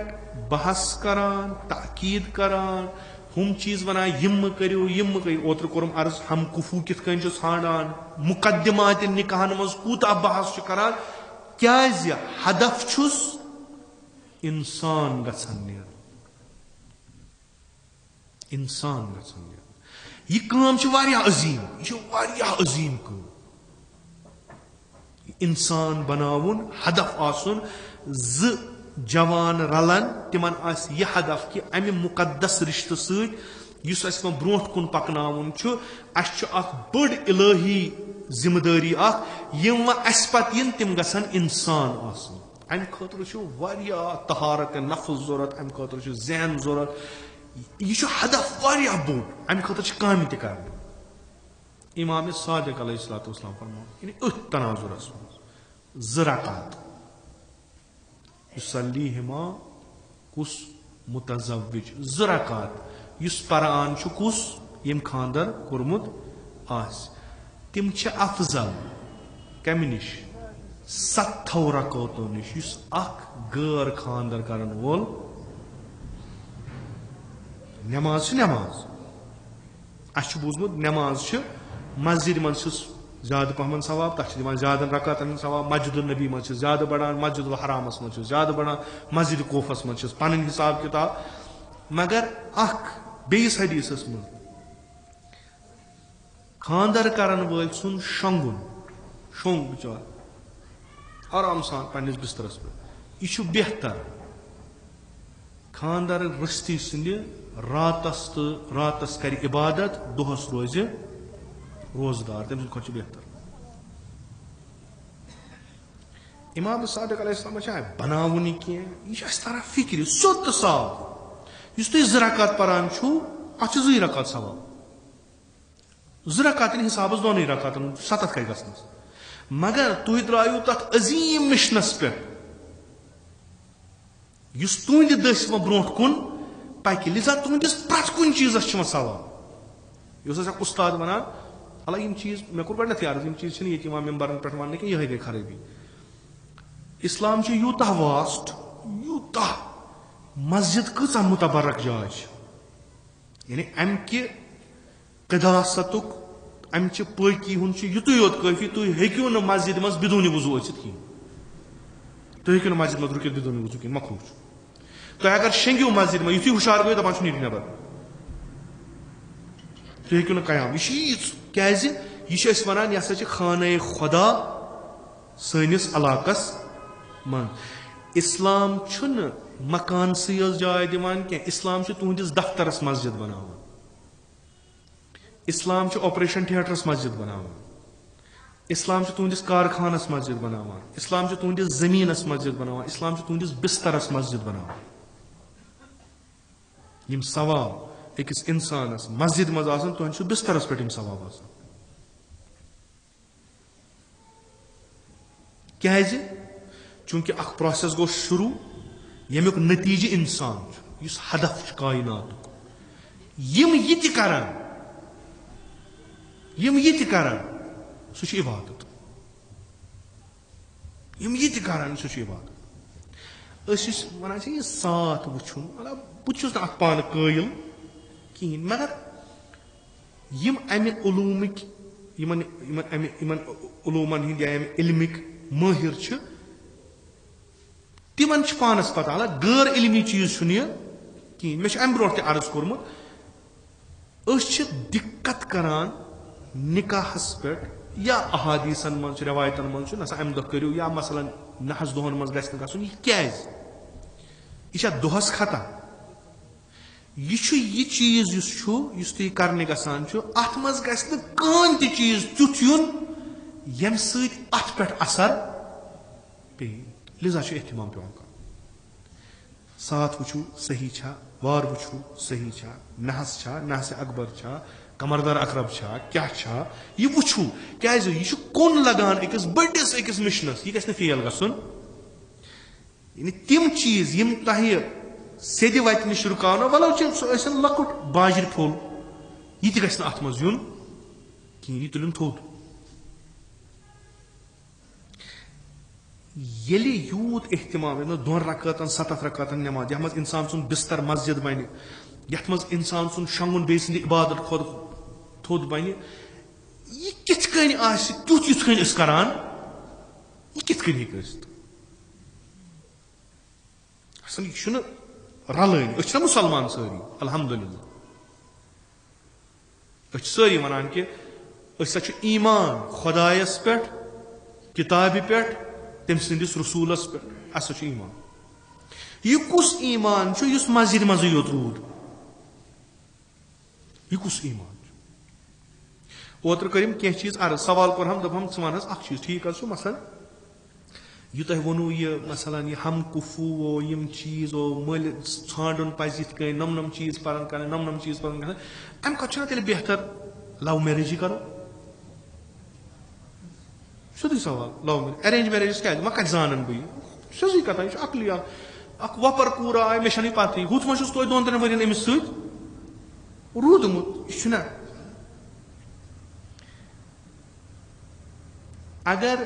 [SPEAKER 1] बहस करान ताकीद करान हम चीज वना यम करियो यम करियो ओत्र कोरम अर्ज हम कुफू कित कन छ छांडान मुकद्दमात निकाहन मज कूता बहस छ करान क्या हदफ छुस इंसान गछन इंसान गछन यह काम छ वारिया अजीम यह छ वारिया अजीम काम इंसान बनावन हदफ आसन ज जवान रलन तिमन आस यह हदफ कि अमि मुकद्दस रिश्ते सत ब्रोट कुन पकनावन छु अस छु अख बड़ इलाही जिम्मेदारी अख यम अस पत यन तिम गसन इंसान आसन अमि खतर छु वारिया तहारत नफ्स जरूरत अमि खतर छु ज़हन जरूरत यह छु हदफ वारिया बोड़ अमि खतर छु काम त कर इमाम सादिक अलैहिस्सलातु वस्सलाम फरमाओ यानी उत तनाजुरस ज़राक़ात युसल्लीहिमा कुस मुतज़व्विज ज़राक़ात युस परान छु कुस यम खानदर कोरमुत आस तिम छ अफजल कमि निश 7 रकातो निश युस अख गैर खानदर करन वोल नमाज छ नमाज अस बुझमुत नमाज छ मस्जिद मन ज्यादा पहमन सवाब तक ज्यादा रकातन सवाब मस्जिद नबी मज ज्यादा बढ़ान मस्जिद हरामस मज ज्यादा बढ़ान मस्जिद कोफस मज पन हिसाब किताब मगर अख बेस हदीसस मज खानदर करन वल सुन शंगुन शोंग बिचार आराम सान पन्निस बिस्तरस पे यह बेहतर खानदर रस्ती सिंद रातस कर इबादत दोहस रोज रोजदार तम सद बेहतर इमाम सादिक अलैहिस्सलाम बनावन यह तरह फिक्र सोत साफ इस तुम 2 रकात परान छु अत 2 रकात सवाब 2 रकात हिसाब 2 रकातन 7 कह गस मगर तुह द्रायु तथ अजीम मिशनस पे तुंद दस ब्रोट कुन पक लिजा तुंदिस प्रत कुन चीजस सवाब उस्ताद वनान अला यम चीज मे कोर गडनथ अर्ज यम चीज ये मेम्बरन पे वन कि यह गई खराबी इस्लाम यूता वास्ट यूता मस्जिद कचा मुतबरक जाय यानी अम कि कदासतुक अम पकी हुन युत योत काफी तुम हेक्यू न मस्जिद मज बिदून वजू इत कहें तुम हेक्यू मस्जिद मज रुकित बिदून वजू कहें मखलूक तुम अगर शेंगो मस्जिद में युथी हुशार गो दपान नीट नबर तुम हेक्यू कयाम क्या यह वन यह सा खाने खुदा सनिस इलाकस मन इस्लाम मकान सी जाय दिवान क्या इस्लाम तुहदिस दफ्तरस मस्जिद बनावान इस्लाम ऑपरेशन थिएटरस मस्जिद बनावान इस्लाम तुहदिस कारखानस मस्जिद बनावान इस्लाम तुहदिस जमीनस मस्जिद बनावान इस्लाम तुहदिस बिस्तरस मस्जिद बनावान यम सवाब अकिस इंसानस मस्जिद मज आसन तुहद बिस्तरस पे सवाब आसन क्या चूंकि अख प्रोसेस गो शुरू यमुक नतीजे इंसान इस हदफ कायनात यम ये करान सह इबादत यम ये करान सह इबादत वन यह साथ वुन मतलब बहुत अत पान कायल कहें मगर यम अमि उलूमिक उलूमन हिंद या इल्मिक माहिर तिमन पानस पता गैर इल्मी चीज कहें मे अम ब्रो अर्ज कोर्मुत दिक्कत करान निकाहस पे या अहादीसन मन रवायतन मन नसा अम दह करो या मसलन नहस दोहन मज गसन यह दोहस खता यह चीज तुम करने गसान अत मज गहन त चीज तुथ युन यम सत पे असर पे लिजा एहतमाम पे कर साथ वुचू सही छा वार वुचू सही छा नहस अकबर छा कमरदार अकरब छा क्या छा यह वुचू क्या यह कुन लगान अकिस बड़िस अकिस मिशनस यह गि फेल गसन यानी तिम चीज यम तह सेद वत नश रुकावना वलो सह लकुट बाजर फुल यह तह अत मज युन कहें यह तुलिन थोद येली यूत एहतिमाम दोन रकातन 7 रकातन नमाज यह मज इंसान सुन बिस्तर मस्जिद बन यथ मज इंसान सुन शंगुन बे सद इबादत खुद थोद बन यह किथ कन तुथ युथ कन करान यह किथ कन हे असल यह रलन मुसलमान सारी अल्हम्दुलिल्लाह सारी वनान कि ईमान खुदायस पे किताब पे तम सदिस रसूलस पे ईमान यह कुस ईमान इस मस्जिद मज योत रूद यह कुस ईमान ओतर करिम कह चीज अर्ज सवाल कोर हम दप हम वन चीज ठीक मसलन यह तुम वोनू यह मसलन यह हम कुफू वो यम चीज वो मल छाड़न पज इत कन नम चीज पान कर नम चीज पान कर अम तेल बेहतर लव मैरिज ही करो सोदी सवाल लव मैरिज अरेंज मैरिज क्या वह कत जान बह सोजी कथा यह अकली वपर पूरा आय मे पत हुत मे तो 2-3 वन अमिस रूदमुत यह अगर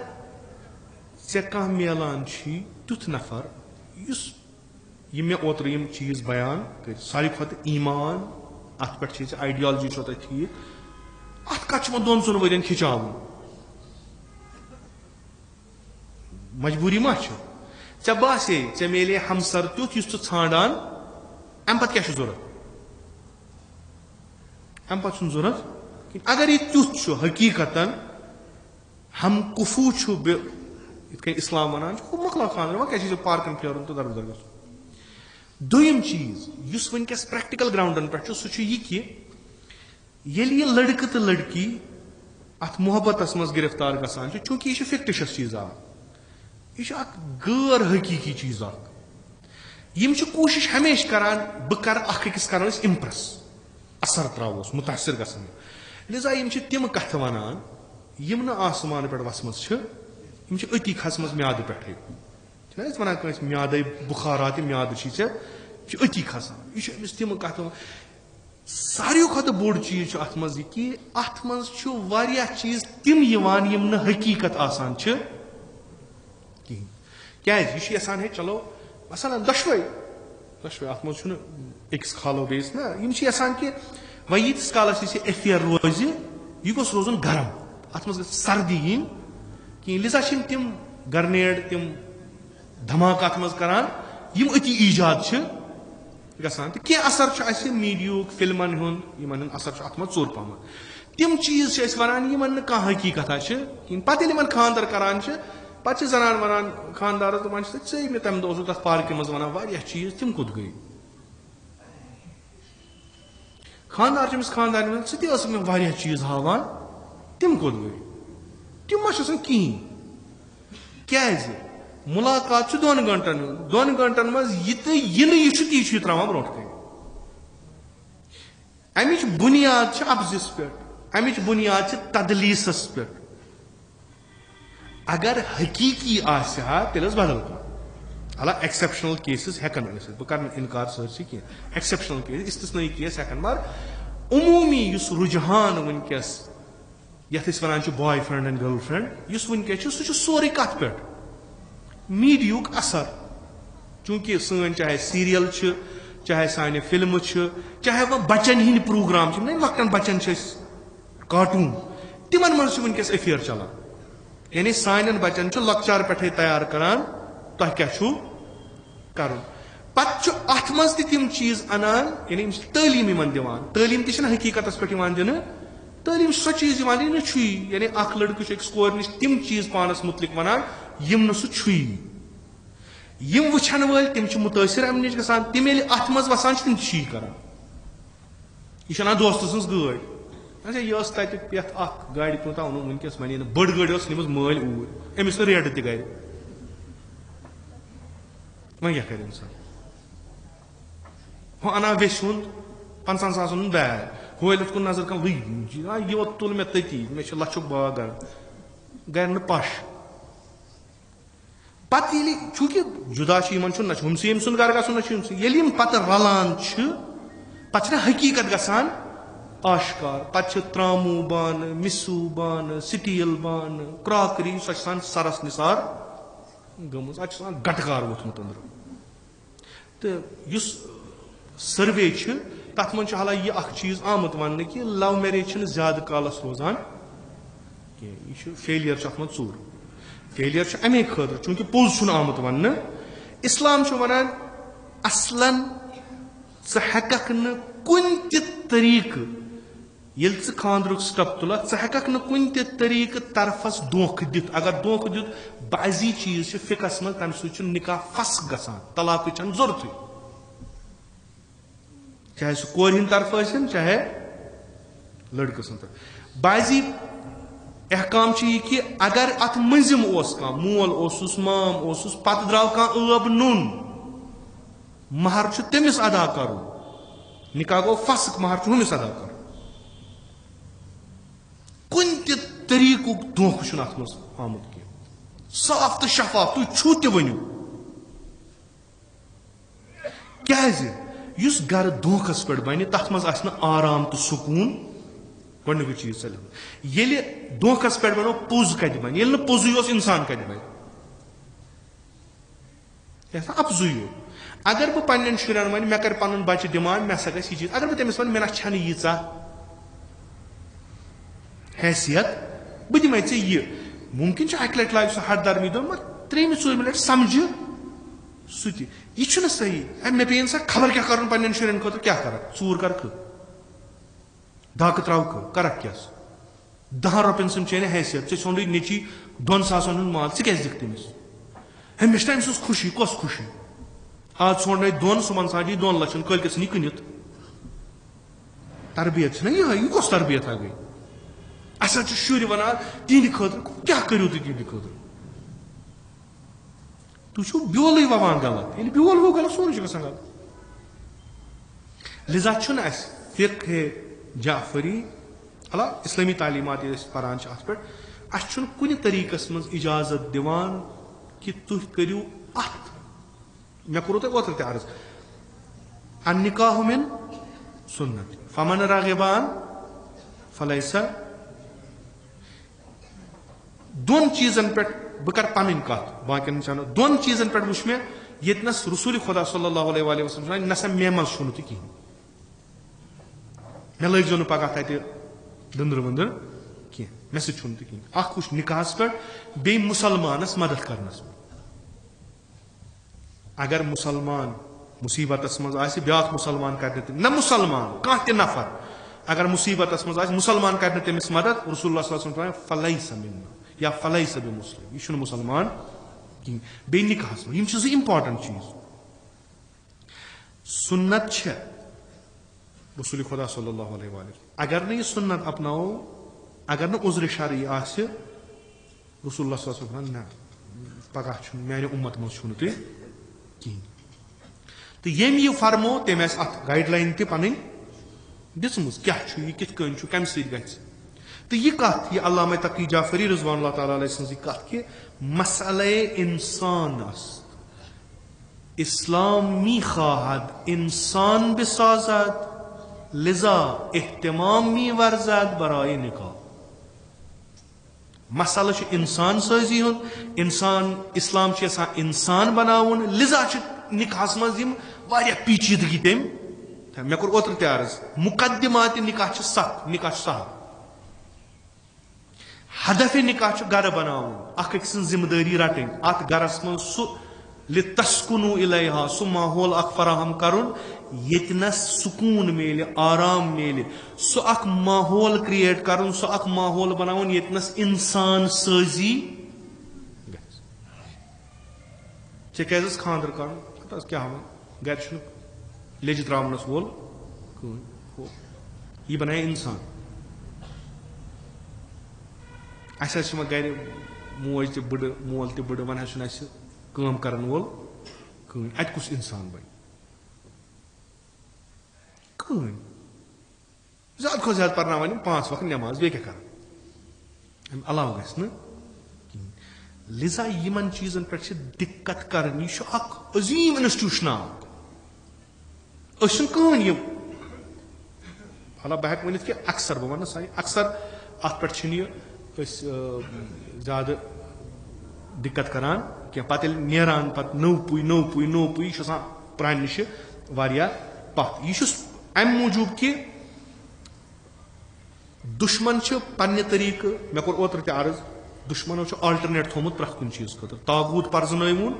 [SPEAKER 1] ऐ कह मिलान तुथ नफर मे ओतर यम चीज बयान कर सारी खुद ईमान अत पे आइडियालजी ठीक अत कत 2-3 वन खिंचाव मजबूरी मा ऐ बासे ऐ मिले हमसर तुथ ान अम पे क्या जरूरत अम पे जरूरत अगर यह तुथ हकीकतन हम कुफू इस्लाम वन मकला खान वह क्या पार्कन फेर तो दरबदर ग दोयम चीज वनकस प्रैक्टिकल ग्राउंडन पे सह कि यह लड़क तो लड़की अत मोहब्बत मज गिरफ्तार गसान चूंकि यह फिक्टिशस चीज यह गैर हकीकी चीज कोशिश हमेशा करान बह कर अकिस कर इम्प्रेस असर त्रोस मुतासर गसन लिजा तम कथ वनान यम न आसमान पे वसम अति खसम म्याद पे वन म्याद बुखारात म्याद अति खसान यह तम कथ सारे खुद बोड़ चीज अत मज कि अत मज चीज तम यम न हकीकत आसान क्या यसान है चलो मसलन दशवे अत मज अकिस खालो बेस ना यसान कि वह यीस कालस यह एफेयर रोज यह गोस रोजन गरम अत मज सर्दी इन कहीं लिजा तम ग्रेनेड तम धमाका अत मज करान यम अति ईजाद गसान तो क्या असर मीडियुक फिल्मन हुन असर अत मज चोर पहम तम चीज वन यमन कह हकीकत पे खानदर करान पे जनान वन खानदार वन मे तम दो तथ पार्क मज वन चीज तम कुत गई खानदार खानदार मे चीज हावान तम कुत गई तम मा कहें क्या मुलाकात 2 घंटन 2 घंटन मज यह ती त्रावान ब्रो कन अमिच बुनियाद अफजिस पे अमिच बुनियाद तदलीसस पे अगर हकीकी तेल बदल कह अला एक्सेप्शनल केसेस हेकन बह कर इनकार सरसी कह एक्सेप्शनल केस इस्तिस्नाई केस हेकन मगर उमूमी रुझान वनकस यथ वन boyfriend and girlfriend वनकस सह सोरे कत पे मीडियुक असर चूंकि सन चाहे सीरियल चाहे सान फिल्म चाहे वह बच्चन हिंद प्रोग्राम लकटन बच्चन कार्टून तिमन मज वनकस अफेयर चलान यानी सान बच्चन लकचार पे तैयार करान तुम क्या कर पे अत मज तम चीज अनान यानी तलीम दिवान तलीम तक हकीकत पे दिन तलीम सो चीज यानी अख लड़क अक्स कोर नश तम चीज पानस मुतलिक वनान यम न सह यम वुछन वल तम मुतासर अम नश गसान तम ये अत मज वसान तम करान यह दोस्त सज गाड़ अच्छा यह पे गाड़ कूत ओन वनकस वन बड़ गाड़ निमज मल ऊर अमिस रेट त गर वह क्या कर इंसान वह अना वेश 50,000 बैग होल कुन नजर कह यह तुल मे तती मे लचुक बाग गर न पश पे चूंकि जुदा हमसे सुन गर गम पे रलान पे हकीकत गसान आश्कार पे त्रामू बान मिसू बान स्टील बान क्रॉकरी सो सरस निसार गमज अत गटकार वोथमुत अंदर तो युस सर्वे तथ मन हालांकि यह चीज आमुत वन कि लव मैरिज ज्यादा कालस रोजान कह फेलियर अत मज चूर फेलियर अमे खतर चूंकि पोज आमुत वन इस्लाम वनान असलन हेक कुन तरीक ये खानद्रुक स्टप तुल हेक कुन तरीक तरफस धोख दित अगर धोख दित बाजी चीज फिकस मज तम सह निकाह फस गसान तलाक जरूरत चाहे सह कोर हिंद तरफ चाहे लड़क सद तरफ बाजी अहकाम यह कि अगर अत मंजिम मोल माम पत द्राव कह ब नून महर तमिस अदा कर निकाह गो फस महर हमिस अदा कर कुन तरीक धोख अत मज आमुत कह साफ तो शफाफ तुम छू तनु क्या गर धोखस पे बन तथ मज आराम तो सुकून गो चीज चल ये धोखस पे बनो पोज कत बन ये पोज इंसान कत बन अफजुई अगर बह पन्न शुरन वन मे कर पन बच्चे डिमांड मे सा गई चीज अगर बह तमिस वन मे ना छन यीचा हैसियत बह दिमे ये मुमकिन अक लट लाग सह हर दर्मी दो मगर 3-4 लट समझ सह यह सही मे पे सा खबर क्या कर पन्न शुरन खुद क्या कर चूर कर धाक त्राव कर क्या 10 रुपयन सम चे हैसियत चे सोन नेची 2 सासन हूं माल क्या दिख तमिस हे मे तम सज खुशी कस खुशी आज सोन 2 सुबह सा 2 लक्षन कल कस कनित तरबियत ना यह कस तरबियत गई अस शुर वन तिहद खतर क्या करू तिहद खतर तुम ब्योल ववान गलत ये ब्योल वो गलत सोन गसान गलत लिजा फिक्र जाफरी अला इस्लामी तालीमात पान अत पे अस कुन तरीकस मज इजाजत दिवान कि तुम करू अत मे कोर तुम ओतर अर्ज अन निकाह मिन सुन्नत फमन रागिबान फलैसा दोन चीजन पे बह कर पन कत बाकी दोन चीजन पे वुच मे यस रसूल खुदा सल्लल्लाहु अलैहि वसल्लम नसा मे मज छुन तो कहीं मे लगो पगह तत दंदर वंदर कह मे सुन तो कहीं अख वुच निकाहस पे बे मुसलमानस मदद करनस अगर मुसलमान मुसीबत मज ब्या मुसलमान कर न मुसलमान कह त नफर अगर मुसीबत मज मुसलमान कर तमिस मदद रसूलुल्लाह फलैसा मिन्ना या फलैसा बि मुस्लिम यह मुसलमान कहीं बे निकाहस मज इंपॉर्टेंट चीज सुन्नत रसूल खुदा सल्लल्लाहु अलैहि वसल्लम अगर न यह सुन्नत अपनाओ अगर न उज़्र शरई रसूलुल्लाह सल्लल्लाहु अलैहि वसल्लम ना पगह माने उम्मत मज छुन तुम कहीं तो यम यह फरमो तम अत गाइडलाइन तन दिम क्या कित कम सत तो यह कत यह अल्लामा तकी जाफरी रिजवान अल्लाह ताला अलैहि सज़ कत कि मसले इंसान इस्लामी खाहद इंसान बिसाजद लिजा एहतमामी वर्जद बराए निकाह मसल इंसान साजी इंसान इस्लाम इंसान बनावन लिजा निकाहस मज पेचीदगी तम मे कोर ओतर तर्ज मुकदमात निकाह 7 निकाह सहल हदफ निकाह गर बनावन अख जिम्मेदारी रटन अत गरस मज तस्कुनु इलैहा सह माहौल अख फराहम करुन यतनस सुकून मेल आराम मेल सह अख माहौल क्रिएट करुन सह अख माहौल बनावन यतनस इंसान साजी क्या खानदर कर क्या गर लेज त्रावनस वोल यह बनाए इंसान अस गर मोज त बड़ मोल त बड़ वन काम करन वोल अत कुछ इंसान बन ज्यादा खो ज्यादा पर्न 5 वक्त नमाज बे क्या कर अलाव ग लिजा यमन चीजन पे दिक्कत कर यह अजीम इंस्टीट्यूशन कहन यह भला बह हेक वन कि अक्सर बह वन अक्सर अत पे ज्यादा दिक्कत करान क्या पत नेरान पत नौ पुई प्रान निश पत यह अम मूजूब कि दुश्मन पन्ने तरीक मे कोर ओत्र ते अर्ज दुश्मनों आल्टरनेट थोमुत प्रथ कुन चीज खतर तागूत पर्जनवून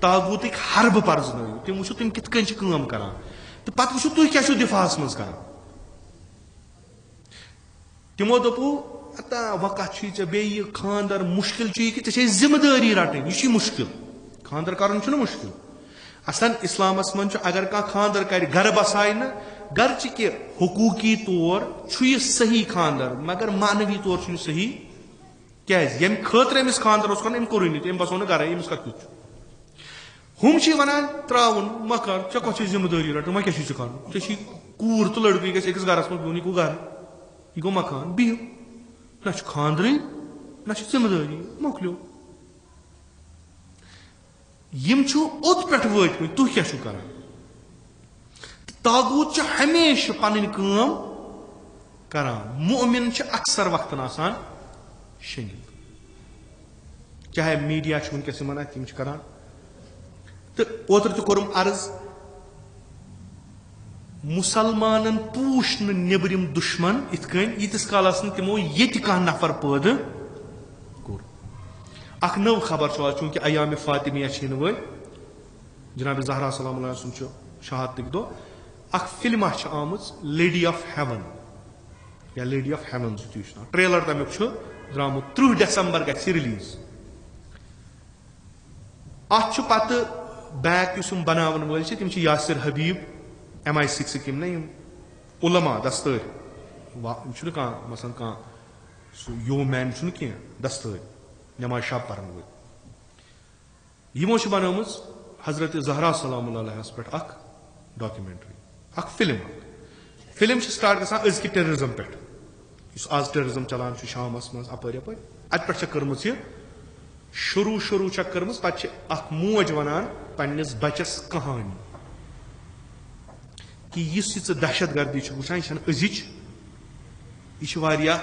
[SPEAKER 1] तागूत हरब पर्जन तुम वो तुम कित कम करान तो पत वो तुम क्या दिफास मज करान तमो दोपू अता वक़्त चे बे खानदर मुश्किल कि जिम्मेदारी रटन यह मुश्किल खानदर कर मुश्किल असन इस्लामस मन अगर कह खानदर कर घर बसाय न गर्च कि हुकूकी तौर यह सही खानदर मगर मानवी तौर सही क्या यम खतर अमिस खानदर कर कोर अम बसो न गर अमिस कत हम वन त्रावन मकान ऐ कत जिम्मेदारी रटन वह क्या कर कूर तो लड़की गस अकिस गरस मज गो घर यह गो मकान बिहु ना खानदर ना जिम्मेदारी मोकलो यम ओत पे वतम तुह क्या कर तागूत हमेशा पन करान मोमिन अक्सर वक्तन आसान शनीद चाहे मीडिया वनकस तम करान तो ओतर तो कोरम अर्ज मुसलमान पूछ नबरिम दुश्मन इत यीतिस कालस तमो ये नफर पैद कोर अख नव खबर चूंकि अयाम फातिमिया वन जनाब ज़हरा सलाम शहादत दो अख फिल्म आम लेडी ऑफ हेवन या लेडी ऑफ हेवन ट्रेलर तमिक द्रामुत 30 दिसंबर गि रिलीज अत पत बैक बनावन वल तम यासिर हबीब MI6 किम ना उलमा दस्तर मसन कह यो मैन कह दस्तर नमाज शब पर्न वो यमो बनम हजरत ज़हरा सलाम पे अख डॉक्यूमेंट्री अख फिल्म स्टार्ट गसान अजक टेररिज्म पे आज टेररिज्म चलान शामस मज अपर अपर अत पे कर्म शुरू कर्म पे अख मोज वनान पन्निस बचस कहानी कि यह दहशत गर्दी वुचान यह अजिच यह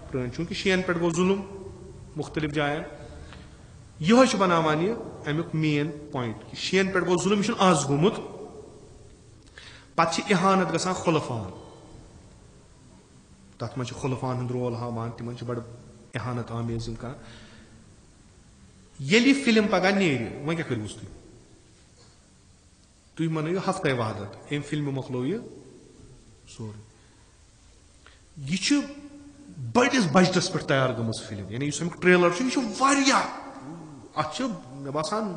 [SPEAKER 1] पुरान चूंकि शीन पे गो जुलुम मुख्तलिफ जायन यह बनावान यह अमुक मेन पॉइंट कि शीन पे गो जुलुम यह आज गोमुत पे इहानत गसान खुलफान तथ मन खुलफान हंद रोल हावान तिम बड़ इहानत आमेज कर ये फिल्म पगह नेर वह क्या करूस तुम मनो हफ्ते वहदत अम फिल्म मोकलो यह सोरे यह बड़िस बजटस पे तैयार गम फिल्म यानी अमुक ट्रेलर अत मे बासान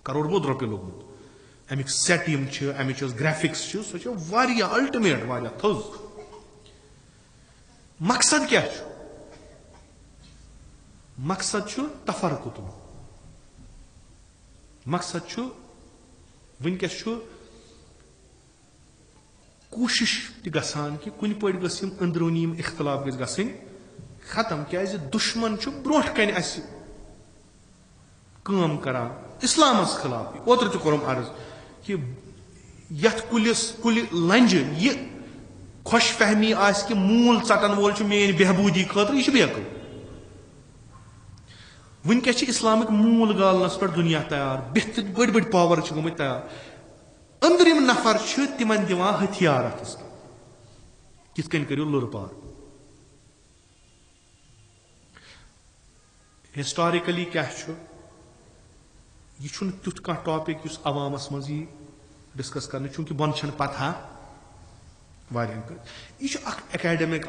[SPEAKER 1] करोड़ बोध रुपये लोगमुत अमिक सेट अमिच ग्राफिक्स सह अल्टिमेट थज मकसद क्या मकसद तफरकुत मकसद वनकस कोशिश गसान कि कुन पे गम अंदरूनी इख्तलाफ गन खत्म क्या दुश्मन ब्रोह कन काम करान इस्लामस खिलाफ ओतर तो कोरम अर्ज कि यथ कुल लंज यह खुश फहमी आस कि मूल चटन वोल मेन बेहबूदी खतर यह बेकल वनकस इस्लामिक मूल गालनस पे दुनिया तैयार बेहत बड़ बड़ पावर गमत तैयार अंदरिम नफर तिमन दिवान हथियार अथस कित कन करियो लुर पार हिस्टोरिकली क्या यह तुथ कह टॉपिक अवामस मज डिस्कस कर चूंकि बन पता यह एकेडमिक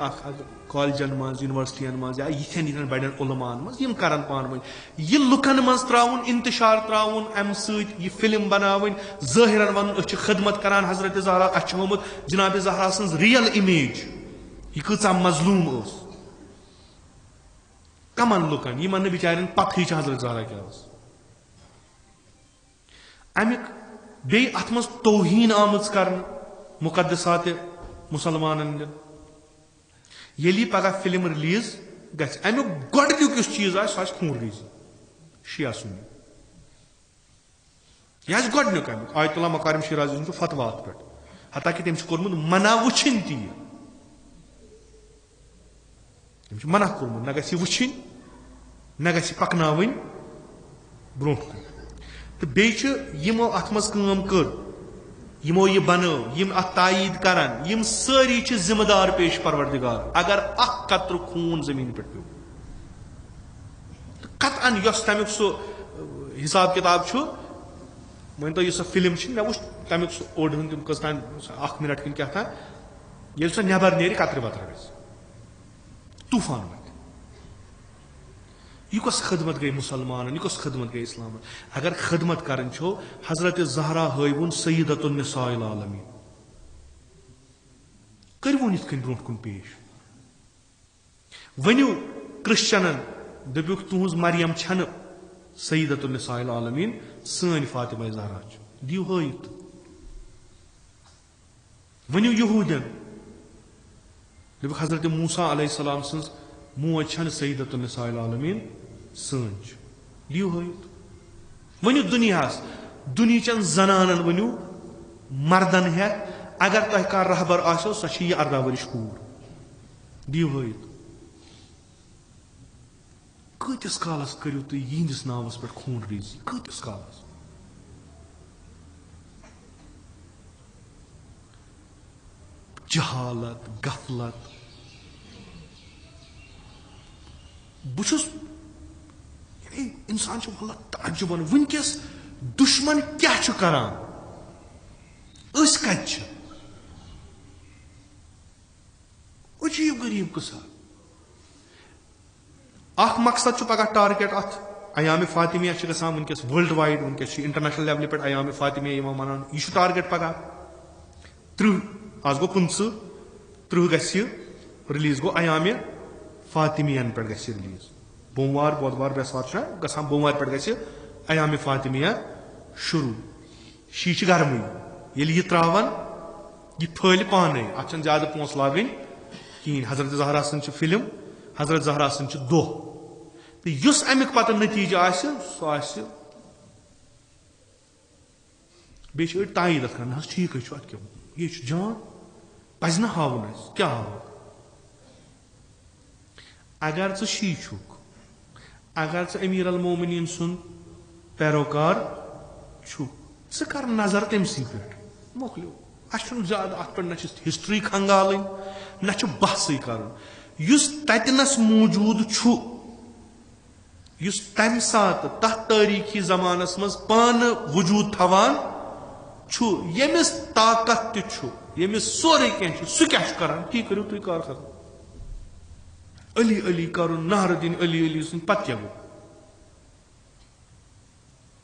[SPEAKER 1] कॉलेजन मज यूनिवर्सिटियन मज या यिथन बड़न उलमान मज कर पान वन यह लुकन मज त्राउन इंतशार त्राउन अम सह फिल्म बनावन ज़ाहिरन वन खदमत करान हजरत ज़हरा अमुत जनाब ज़हरा सज रियल इमेज यह कचा मजलूम कमन लुकन यमन बिचारन पत हजरत ज़हरा क्या अमिक बे अत मज तौहीन आमज कर मुकद्दसात मुसलमान ये पगह फिल्म रिलीज गमुक गोडनुक चीज सह खून रीजी शिया सुन्नी यह गोडनुक अमुक आयतुल्ला मकारिम शिराजी फतवा पे हता कि तम कोर्मुत मना वुछन ती मना कोर्मुत न गि वुछन न गि पकनावन ब्रोह कन तो बेमो अत मज काम कर यमो यह बनो यम अत तायीद करान यम सारी जिम्मेदार पेश परवरदिगार अगर अख कत्र खून जमीन पे पे कतन यस तमिक सो हिसाब किताब वन तो यह फिल्म मे वो तमिक सो ओड तम कस तान 1 मिनट कन क्या था ये सो नबर नेर कतर वतर गई तूफान मत यह कस खदमत गई मुसलमान यह कस खदमत गई इस्लाम अगर खदमत कर हजरत ज़हरा हवन सईदतुन निसाइल आलमीन करवन इत ब्रोह कुन पेश वनु क्रिश्चनन दपुक तुज मरियम छन सईदतुन निसाइल आलमीन सन फातिमा ज़हरा दिव हयत वनु यहूदन दपुक हजरत मूसा अलैहिस्सलाम सन्स मोज छन सईदतुन निसाइल आलमीन सन दिव हयत वनु दुनियाचन जनानन वनु मर्दन है अगर तह कह रहबर आसो सो 18 वरिश कूर दिव हयत कतिस कालस करू तुम यिंदिस नावस पे खून रेजी कतिस कालस जहालत गफलत बुछुस इंसान वल्ला ताजुबन वनकस दुश्मन क्या करान कत अजीब गरीब कसा अख मकसद पगह टारगेट अत अयाम फातिमिया गसान वनकस वर्ल्ड वाइड वनकस इंटरनेशनल लेवल पे अयाम फातिमिया मनान यह टारगेट पगह 30 आज गो 15 30 गह रिलीज गो अयाम फातिमियन पे गह रिलीज बोमवार बुधवार बेसवार गसान बोमवार पे गह अयाम फातिमिया शुरू शी गर्म ये त्रावान यह फल पान अत ज्यादा पोस लागन कहें हजरत ज़हरा सन फिल्म हजरत ज़हरा सन दोह तो युस अमिक पत नतीजा सह बे तायीद कर ठीक अत ये जान पज ना हावन क्या हाव अगर शी छुक अगर अमीर अल मोमिनीन सुन पैरोकार च कर नजर तमसी पे मोकलो अ ज्यादा अत पे हिस्ट्री खंगाल न बहस कर ततनस मौजूद तम सात तथ तारीखी जमानस मज पान वजूद थवान यमिस ताकत यमिस सोरे कह सह क्या कर ती करू तुम कार खत्म अली अली कर नहरुद्दीन अली अली सुन पत क्या गो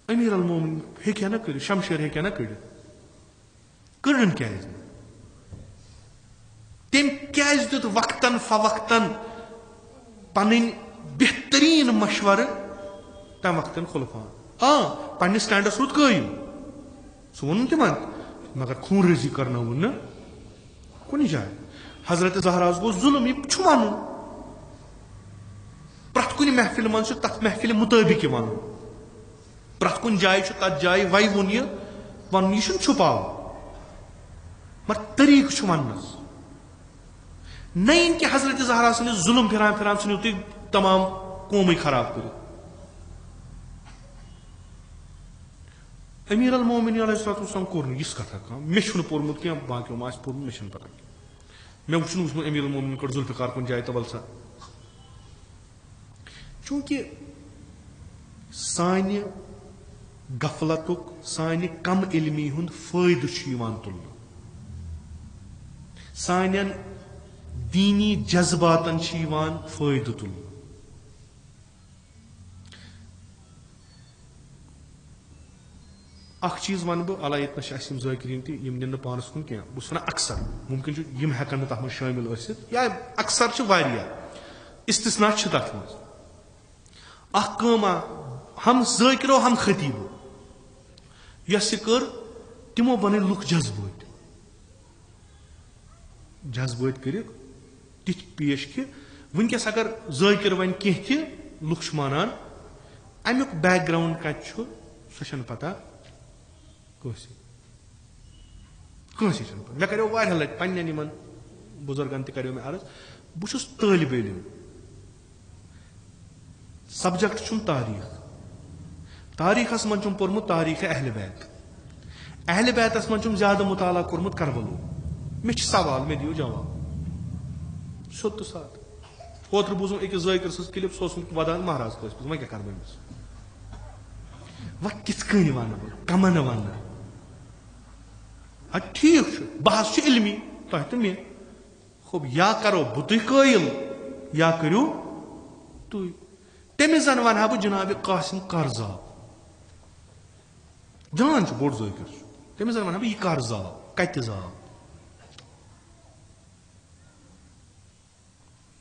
[SPEAKER 1] अमीर अल मोमिन हेक्या ना कर शमशेर हेक्या ना कर कर्न क्या तम क्या दुत वक्तन फवक्तन पन बेहतरीन मशवर तम वक्तन खुलफान पन्ने स्टैंडस रुत कयम सह वो तम मगर खून रेजी करना वो कुन जाए हजरत ज़हरा गो जुल्म यह वन प्रथ कुन महफिल मन तथ महफिल मुताबिक वन प्रथ कुन जाए तथ जाए वही वोन वन यह छुपाव मगर तरीक वनस नहीं कि हजरत ज़हरा सन जुल्म फिरान फिरान सन तुम तमाम कौम खराब कर अमीर अल मोमिनीन अलैहिस्सलाम कोर यह कथा मे पोर्मुत क्या बाकी पोर्मुत मे पता मे वो अमीर अल मोमिनीन कोर जुल्फिकार कुन जाए तो वलसा चूंकि सान गफलतुक सान कम इल्मी हुंद फायद तुल सान दीनी जज्बातन फायद तुल अख चीज वन बह अला ये जाकिरीन तम पानस कुन क्या बहुत वन अक्सर मुमकिन यम हेकन तथ मज शामिल या अक्सर इस्तिस्ना तथ मज हम जाकिरो हम खतीबो यस कर तमो बन लुक जज्बत कर तिथ पेश कि वनकस अगर जाकिर वन कह लुक मानान अमुक बैकग्राउंड कत सह पता मे करो लट पन्न बुजुर्गन तरो मे अर्ज बहुत तालिब इल्म सब्जेक्ट तारीख तारीखस मन चुम पोर्मुत तारीख अहल बैतस मन चुम ज्यादा मुताला कोर्मुत करबलो मे सवाल मे दियो जवाब सोत तो साथ ओत्र बूजुम अकिस ज़ाकिर सस क्लिप सो वदान महाराज कस पे क्या कर बस वह किस कन वन कमन वन ठीक बहस इल्मी तह तो मे खूब या करो बह तुह कायल या करो तुह तमिस जन वन बह जनाब कासिम कर जाव जान बोड़ ज़ाकिर तमिस जन वन बह यह कर जाव कत जाव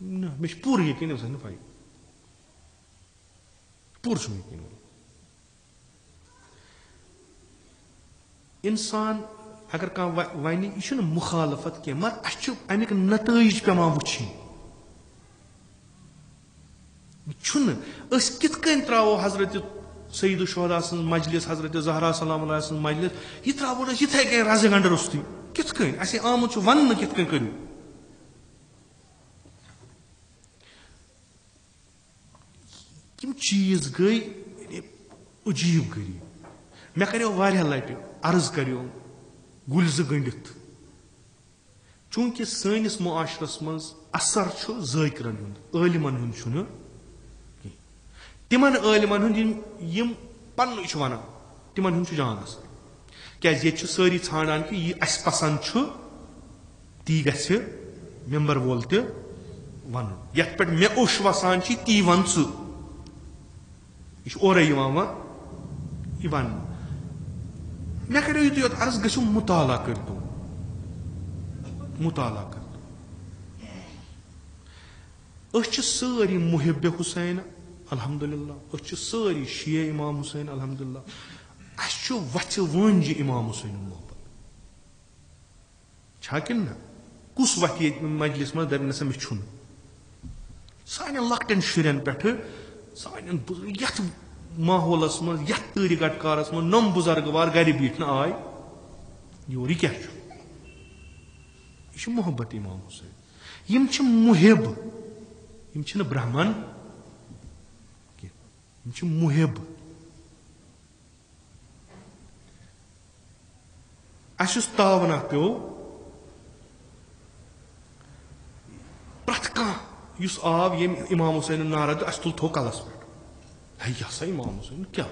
[SPEAKER 1] ना मे पूर यकीन पाई पूर यकीन इंसान अगर कह वन यह मुखालफत कह मगर अमिक नतज पे वुचन कित त्रो हजरत सईद शुहदा सं मजलिस हजरत ज़हरा सलाम सं मजलिस यह त्रो इथे कह रज गंड रुस्त कित आमुत वन कित करू यम चीज गई अजीब गरीब मे करो वारिया लटि अर्ज करो गुल गंडित चूंकि सनिस मुआशरस मज असर ज़ाकिरन हुंद आलिमन हुंद तिमन आलिमन हुंद यम पन्न वन तिमन हुंद जान असर क्या ये सारी छाड़ान कि यह अस पसंद ती गछ मेंबर वोल त वन यथ पे मे ओश वसान ती वन यह ओरे वन मे करो युत योत अर्ज गो मुताला कर दो मुताला कर दो सारी मुहिब हुसैन अल्हम्दुलिल्लाह सारी शिया इमाम हुसैन अल्हम्दुलिल्लाह अस वथ वंज इमाम हुसैन मोहब्बत कि ना कुस वथ ये मजलिस मज दप नसा मे सान लकटन शुरन पे सान यथ माहौलस मज यथ तरी गटकारस मज नम बुजुर्गवार गर बीठ आय योर क्या यह मोहब्बत इमाम हुसैन यम मुहिब यम ब्राह्मण यम मुहिब अस तावना पे प्रथ कह आव ये इमाम हुसैन नारा तो अस तुल थो कलस पे है यह सा इमाम हुसैन क्या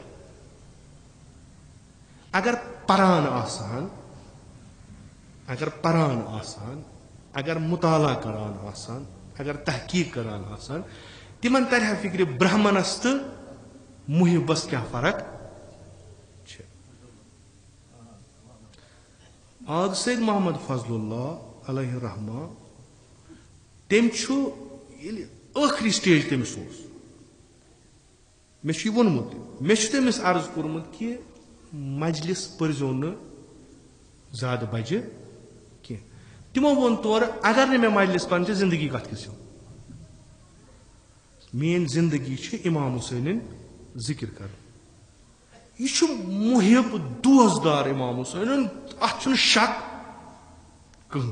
[SPEAKER 1] अगर परान आसान अगर मुताला करान आसान अगर तहकीक करान आसान तिमन तरह फिक्र ब्राह्मणस तो मुहिबस क्या फर्क आग सैद मोहम्मद फजलुल्लाह अलैहि रहमा तम आखिरी स्टेज तमिस मे वोनमुत मे तमिस अर्ज कोर्मुत कि मजलिस पर्जो न ज्यादा बजे कह तिमो वोन तौर अगर ने मे मजलिस पन जिंदगी कत गो मेन जिंदगी इमाम हुसैन जिक्र कर यह मुहिब दोस्तदार इमाम हुसैन अत शक कह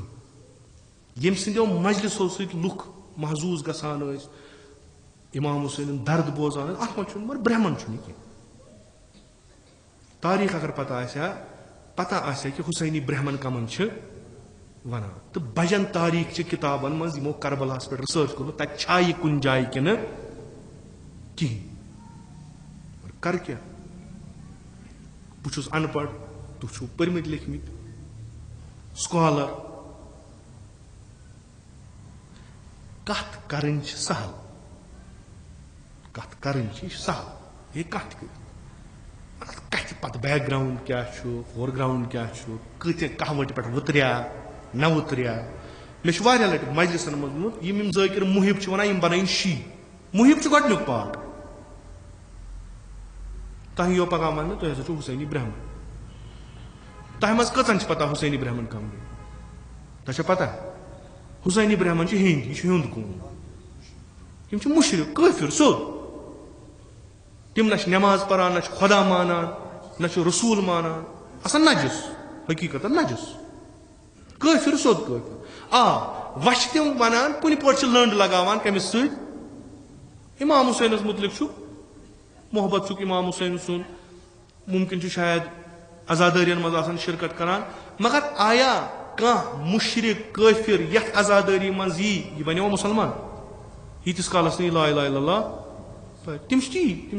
[SPEAKER 1] यम सो मजलिसों लुख महजूज गसान इमाम हुसैन दर्द बोजान अत मगर ब्राह्मण कह तारीख अगर पता कि हुसैनी ब्राह्मण कमन वन तो बजन तारीख किताबन मज यमो करबलास पे रिसर्च कोर तक यह कुन जाय कि कहें कर क्या बहुत अनपढ़ तुम पर्मित लिखमित स्कॉलर कत करन सहल कत करन सहल ये कत कत पत बैकग्राउंड क्या फोरग्राउंड क्या कत कहवट पे वुत्रिया न वुत्रिया मे लट मजलिसन मज यम ज़ाकिर मुहिब वन बन शी मुहिब गोडनुक पार्ट तह यो पगह वन तुम हसा हुसैनी ब्राह्मण तह मज कचन पता हुसैनी ब्राह्मण कम गई तह पता हुसैनी ब्राह्मण हिंद यह हुंद कौम यम मुशरिक काफिर सोद तिम न नमाज परान न खुदा मानान न रसूल मानान असन नजस हकीकत नजस काफिर सोद काफिर वश तम वनान कुन पे लंड लगावान कमिस इमाम हुसैन मुतलिक मोहब्बत इमाम हुसैन सुन मुमकिन शायद अजादारियन मज आसान शिरकत करान, मगर आया कह मुशरिक काफिर यथ अजादारी मज यह बनो मुसलमान यीतिस कालस नहीं ला इलाहा इल्लल्लाह तिम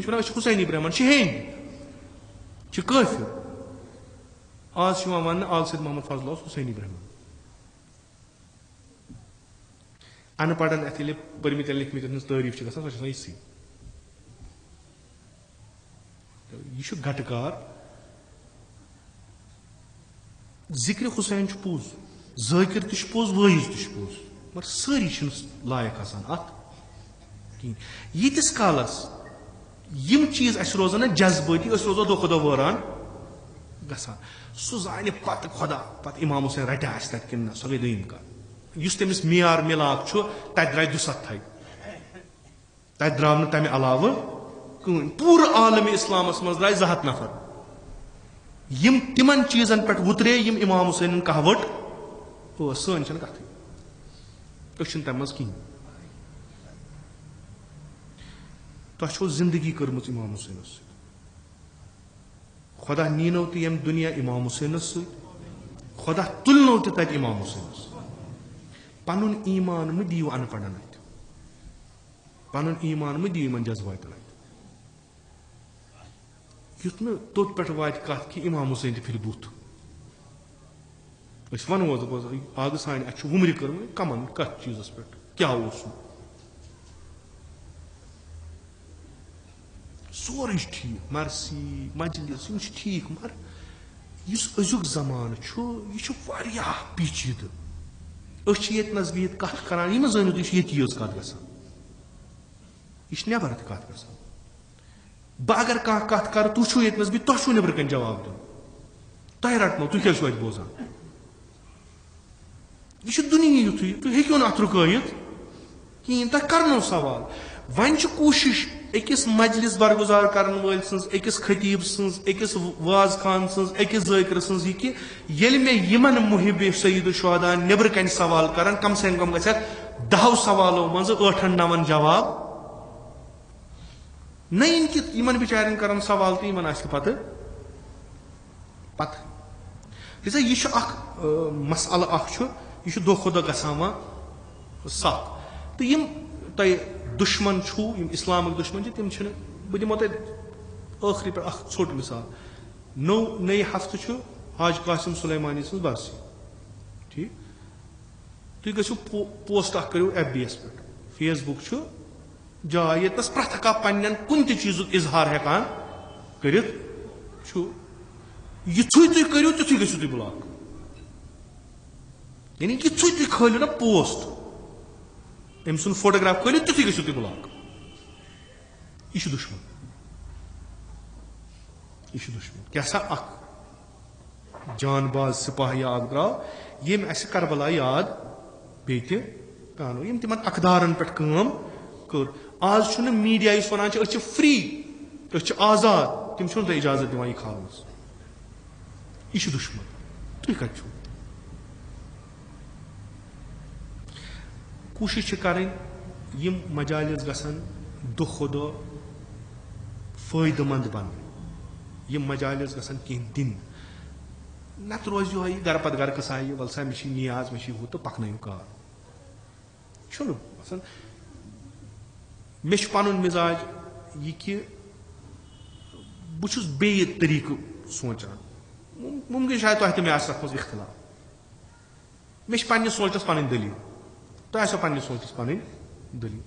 [SPEAKER 1] वन हुसैनी ब्राह्मण हेन काफिर आज वन आल सैद मोहम्मद फजल हुसैनी ब्राह्मण अनपढ़न अथ पर्मित लिखमित तारीफ गसान सो यह घटकार जिक्र हुसैन पोज जाकिर तोज वाइज तोज मगर सारी लायक आसान अत यीतिस कालस यम चीज अस रोजान जज्बाती रोजो दो खुदा वरान गसान सह जान पत खुदा पत इमाम हुसैन रटा तक कि सो गई दोम कत इस तमिस मियार मिलाक तत द्राय 200 तत द्राव तमें अलाव कहीं पूर आलम इस्लामस मज द्राय 200 नफर यम तिमन चीजन पे उतरे यम इमाम हुसैन कहवट सन कथ तम कहीं तुम जिंदगी कर्म इमाम हुसैन खुदा नीनो तो यम दुनिया इमाम हुसैन खुदा तुलनो तो तत इमाम हुसैन पन ईमान मत दियो अनपढ़न पन ईमान मत दियो इन जज्बात युथ न तोत पे वात कत कि इमाम हुसैन फिर बुत वनो आग सान वुमर कर्म कमन कत चीजस पे क्या सोरे ठीक मरसी मजलिस ठीक मगर अजुक जमान यह पेचीद ये नजबीत कत करान यह जानो ये कत ग यह नबर कत ग बह अगर कह कत कर तुम ये नजबीत तुम नबर कन जवाब दिन तह रटनो तुम क्या बोजान यह दुनिया युथु तुम हेको अत रुकत कहें तह करनो सवाल वन कोशिश अकिस मजलिस बरगुजार कर वल अकिस खतीब अकिस वाज खान अकिस जाकिर कि ये मे यमन मुहिब सईद शुहदा नबर कन सवाल कर कम से कम ग 10 सवालों मज 8-9 जवाब न कि इन बिचारन कर सवाल तो इन पत पत लिजा यह मसल यह दो खुद गसान सख तो यम तुम दुश्मन छू इस्लामिक दुश्मन तम बह दिमो आखिरी पे छोट मिसाल नई हफ्त हाज कासिम सुलेमानी सज बरसी ठीक तुम गो पोस्ट करो FB पे फेसबुक जाय ये प्रथ कह पन्न कुन चीज इजहार हेकान कर युथु तुम करो तुथु गु तुम ब्लॉक यानी युथु तुम खोलो ना पोस्ट अम सुन फोटोग्राफ खोलो तुथु गु तुम ब्लॉक यह दुश्मन क्या सा जानबाज सिपाही याद द्राव यम अस करबला याद बे तानो यम तिमन अकदारन पे काम कर आज मीडिया इस वन फ्री आजाद तम तुम इजाजत दिवान यह खालस यह दुश्मन तुम कत कोशिश करें यम मजालिस गसन दो खुद फायदेमंद बन यम मजालिस गसन कह दिन नत रोज यो गर पत गर कसाई वल सा मे नियाज मे हू तो पकन कार मे पन मिजाज यह कि बहु बे तरीक सोचान मुमकिन शायद तुम मे अत मज इख्तलाफ मे पन्नस सोचस पन दलील तुम आसो पन्नस सोचस पन दलील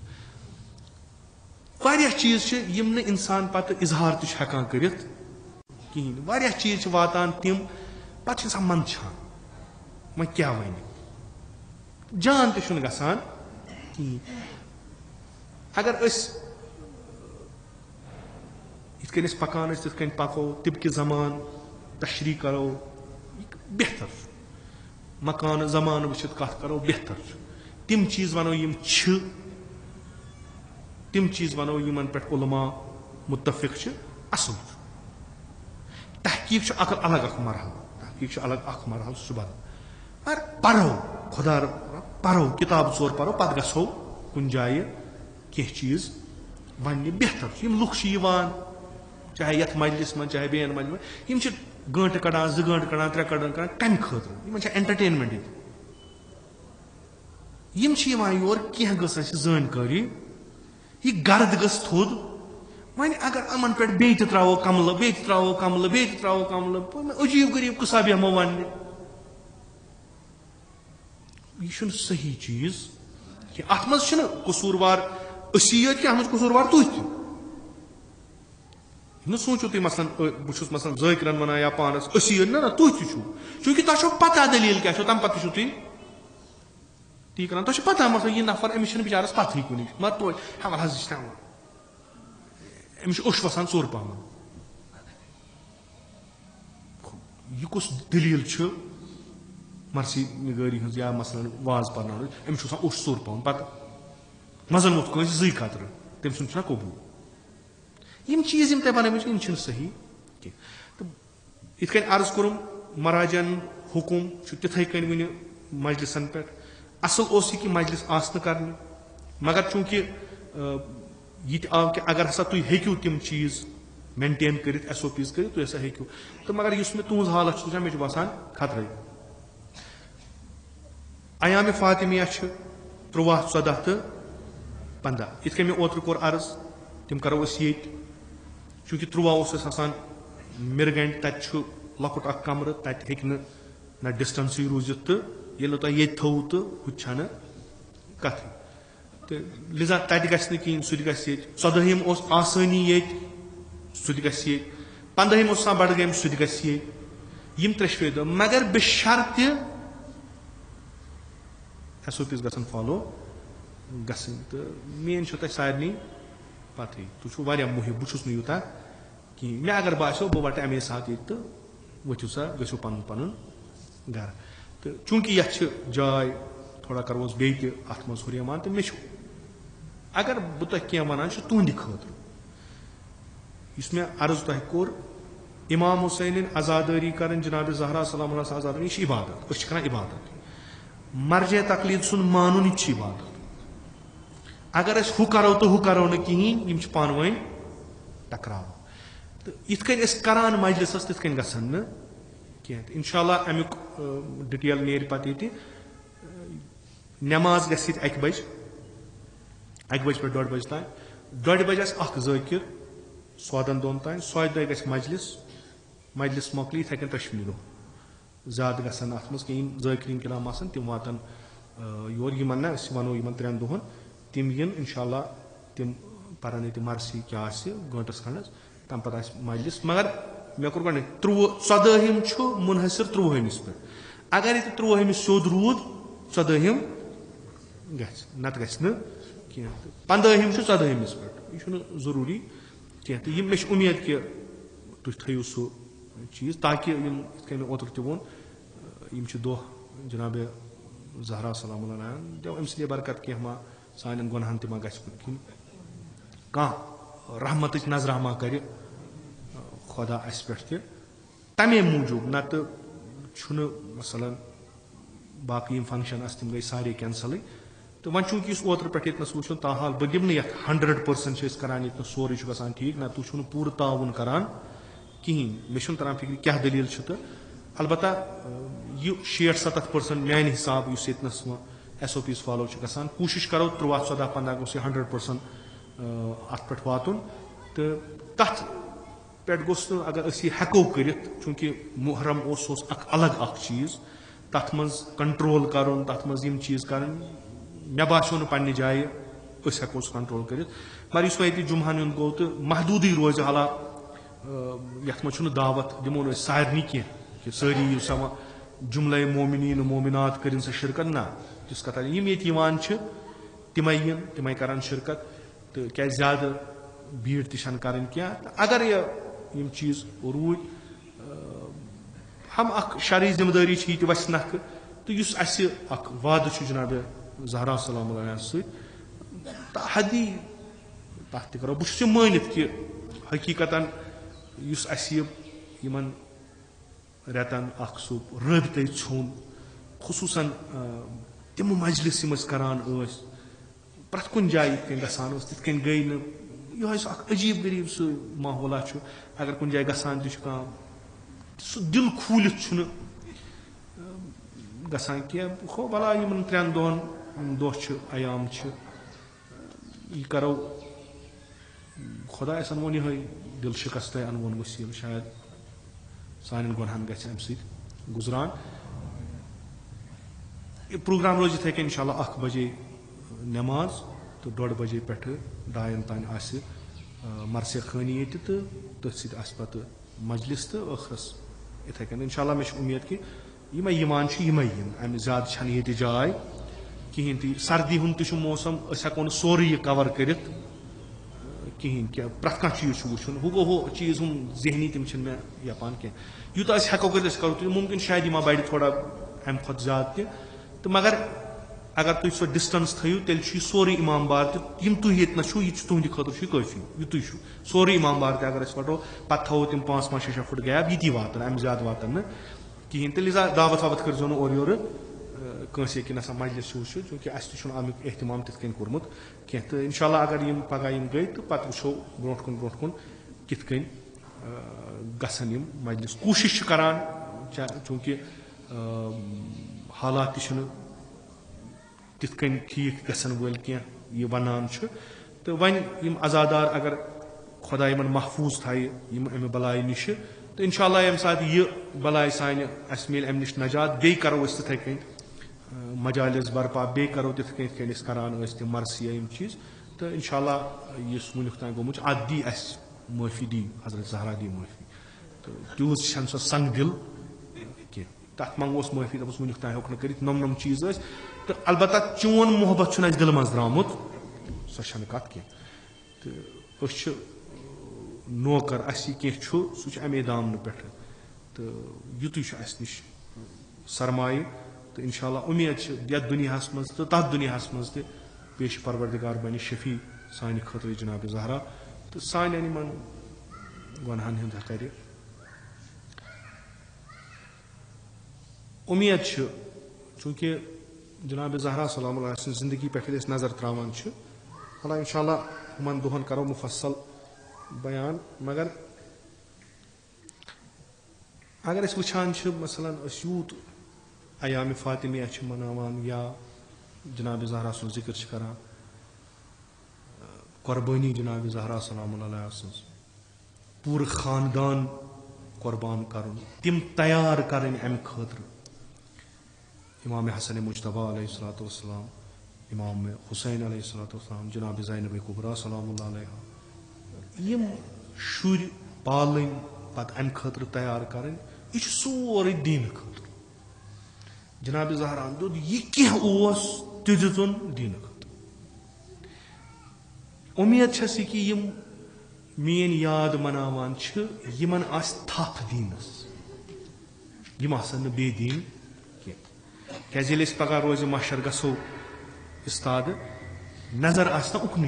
[SPEAKER 1] वारिया चीज यम न इंसान पत इजहार तकान कर कहें वारिया चीज वातान तिम पत इंसान मन छान वो क्या वन जान तुम गसान कहें अगर इत पकान तिथ पको तिबक जमान तशरी करो बेहतर मकान जमान वुचित कत करो बेहतर तिम चीज वनो यम तिम चीज वनो यमन पे उलमा मुत्तफिक असल तहकीक अलग मरहल तहकीक अलग मरहल सुबह मगर पढ़ो खुदा पढ़ो किताब चोर पढ़ो पत गो कुन जाए कह चीज वन बेहतर यम लुक चाहे यथ मजलिस मन चाहे बेन मजलिस गंट कड़ान 2 गंट कड़ान 3 गंट कड़ान कम खतर एंटरटेनमेंट योर कह जानकारी यह गर्द गस थोद वन अगर अमन पे बे त्रो कमल बे त्रो कमल बे त्रो कमल अजीब गरीब कसा बेमो वन यह सही चीज अत मज कसूरवार असी योत अत कसूरवार तुह न सोचो तुम मसलन बहुत मसलन जाकिरन वन या पानस असी योत ना तुह तू चूंकि तुम पता दलील क्या तम पे तुम ती कर तुम पता मसलन यह नफर अमिस बिचारस पथ कुन मत तो हम अमिस ओश वसान सोर पहन यह कुछ दलील मरसी निगारी हज या मसलन वाज पर्न अमिस ओश सोर पहन पत मजन वोत कस 2 खतर तम सुना कबूल यम चीज ते बन सही तो इत अर्ज कोर महाराजन हुकुम तिथे कन वन मजलिसन पे असल कि मजलिस आस कर मगर चूंकि ये आव कि अगर हसा तुम हेक्यू तम चीज मेंटेन कर SOPs कर तुम हसा हेक्यू तो मगर मे तुज हालत मे बसान खतरे अयाम फातिमिया 13 14 तो 15 इत मे ओत्र कोर अर्ज तम करो ये चूंकि 13 आसान मिरगंड तक लकुट अ कमर तक हे डिस्टेंस रूजित तो ये तुम ये थो तो हुन कथ तो लिजा तत गि कहें सह ग 14 आसानी ये सह ग 15 बडगम सह ग यम 3 दह मगर बशर्त SOPs गसन फॉलो गसन तो मेन तुम सारे पत तुम मुहिब बहुत यूता कहें मे अगर बासो बह वट अमे साथ ये तो वो सा गो पन पन गर तो चूंकि ये जाय थोड़ा करोस बे अत मज हुरमान तो मे अगर बह तुह कह वन तुंद खतर मे अर्ज तुह कोर इमाम हुसैन आजादारी कर जनाब ज़हरा सलाम आजादारी यह इबादत कर इबादत मर्ज तकलीद सुन मानुन इबादत अगर अस हु करो तो हु करो न कहें पान वन टकराव तो इत करान मजलिस तिथ गसन कह इंशाल्लाह अमुक डिटेल नेर पे नमाज गि 1 बज 1 बज पे 1:30 बज तान 1:30 बज जाकिर सौदन दोन तान 100 ग मजलिस मजलिस मोकल इत तशमीर ज्यादा गसन अत मज कहीं जाकिरीन कलाम आसन तम वातन योर यमन ना वनो यमन 3 दोहन तम yin इंशाल्लाह तम पान ये मरसी क्या गंटस खंडस तम पे मजलिस मगर मे कोर गो 14 मुनहसर 13 पे अगर ये 13 सोद रूद 14 नत ग 15 14 पे यह जरूरी कह तो ये मे उम्मीद कि तुम थो सह चीज ताकि मे ओतर तोन दह जनाब ज़हरा सलाम दो अम्स बरकत कह सान गुनहन तह ग कह रहमत नजर मा कर खुदा अस पे तमे मूजूब नत मसलन बाकी फंक्शन तम गई सारे कैंसल तो वन चूंकि ओतर पे वो ताहाल बह दिम 100% करान ये सोरे ग ठीक ना तुम पूर ताउन करान कहें मे तरान फिक्र क्या दलील तो अलबत्ता यह 60-70% मान हिसाब इस SOPs फॉलो ग कोशिश करो 13 14 15 गो 100% अत पे वातुन तो तथ पे गोस अगर हेको कर चूंकि मुहर्रम अलग चीज तथ मज कंट्रोल कर तथ मज चीज कर मे बासो न पन्ने जाए हेको कंट्रोल कर मगर इस जुम्हन गो तो महदूद रोज हाला यथ मज दावत दिमो सारे कह सारी समा जुमले मोमिनीन मोमिनात कर शिरकत ना जिस कथा ये तमें कर शिरकत तो क्या ज्यादा भीड़ तन कर अगर ये चीज रूद हम शरई जिम्मेदारी ये वस नख तो वाद जनाब ज़हरा सलाम सदी तथ करो बहुत मानित कि हकीकतन रेतन सह रबत ोन खसूसन तम मजलिस करान प्रथ कुन जाए ग गई यह अजीब गरीब सह माहौला अगर कुछ जाए गसान सह दिल खूलित गसान कह भला इन 3 दोहन दह अयाम यह करो खुदा अनवोन ये दिल शिकस्त अनवोन वसील शायद सान गुनहन गि गुजरान यह प्रोग्राम रोज इथे कन इंशाल्लाह 1 बजे नमाज तो 1:30 बजे पे 2 तान मरसे खानी ये तो तथ सत मजलिस तो ٲखरस इथे कन इंशाल्लाह मे उम्मीद कि यम ईमान अम ज्यादा ये जाय कहें ती सर्दी हूं तु मौसम हेको सोरे यह कवर कर कहें क्या प्रत कह चीज वो गो वो चीज हम जहनी तम मे यपान कह यूत हेको कर करो मुमकिन शायद यह बढ़ थोड़ा अम खुद ज्यादा तो मगर अगर तुम सो डिस्टेंस थो तेल सोरे इमाम बार तुम तुह ये तुंद खतर काफी युत सोरे इमाम बार अगर पढ़ो पे थो तम 5-5-6 फुट गैप ये वातन अम ज्यादा वातन न कहें तेल दावत वावत कर और योर कंस कि ना मजलिस चूंकि अमुक एहतमाम तिथ कन कोर्मुत कह तो इंशाल्लाह अगर यम पगह गई तो पे वो ब्रोट कुन कित कन गसन मजलिस कोशिश करान चूंकि हालात तिथ कन ठीक गसन वल कह यह वनान तो वन यम अजादार अगर खुदा यमन महफूज थाय अमे बलाय निश तो इंशाल्लाह यम साथ यह बलाय सान अस मिल अम निश नजात बे करो तिथे कन मजालिस बर्पा बे करो तिथ कन करान तम मरसिया यम चीज तो इंशाल्लाह इस वुनुक तान गोमुत अत दी अस माफी दी हजरत ज़हरा दी माफी तो तूत सो संग दिल कह तथ मंगोस माफी दस वुनुक तान हेक कर नम चीज तो अलबत्ता चोन मोहब्बत दिल मज द्रामुत सो कत कह तो नौकर अस कह सह अमे दामन पे तो युत अस नश सरमाय तो इंशाल्लाह उम्मीद यथ दुनिया मज तो तथ दुनिया मज पेश परवरदिगार बन शफी सान खतर जनाब ज़हरा तो सान इन गुनहन हंद कर उम्मीद चूंकि जनाब ज़हरा सलाम जिंदगी पे नजर त्रावान अल्लाह इंशाल्लाह हम दोहन करो मुफसल बयान मगर अगर वुचान मसलन यूत अयाम फातिमिया मनावान या जनाब ज़हरा सुन जिक्र करान कुर्बानी जनाब ज़हरा सलाम पूरे खानदान कुर्बान कर तिम तैयार कर अम खतर इमाम हसन मुजतबा अलैहिस्सलाम इमाम हुसैन अलैहिस्सलाम जनाब ज़ैनब कुबरा सलाम यम शुर पालन पत अम खतर तैयार कर यह सोरे दीन खतर जनाब ज़हरा दोद यह क्या तुन दीन खतर उम्मीद कि यम मेन याद मनावान यमन थप दीनस यम आसन बे दीन क्या पगह रोज माशर गो इस्ताद नजर आस उकन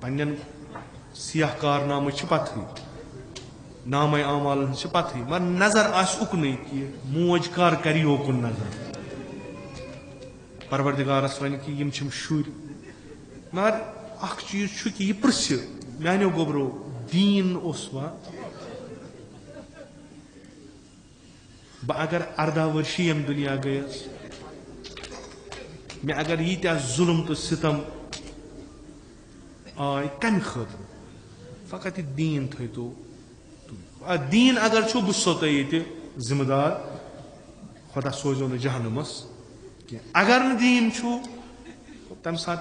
[SPEAKER 1] पन्न सियाह कारनाम पथी नाम आमाल पथी मगर नजर आस उकन कि मोज कर योकुन नजर परवरदिगारस वन कि यम शुर मगर अख चीज कि यह पृछ मानो गोबरो दीन वा बह अगर 18 वर्षी यम दुनिया गयस मे अगर यीत्या जुल्म तो सितम आय कम खतर फकत दीन थो तो दीन अगर छो बुसो तो ये जिम्मेदार खुदा सोजो न जहनमस अगर न दीन छो तम साथ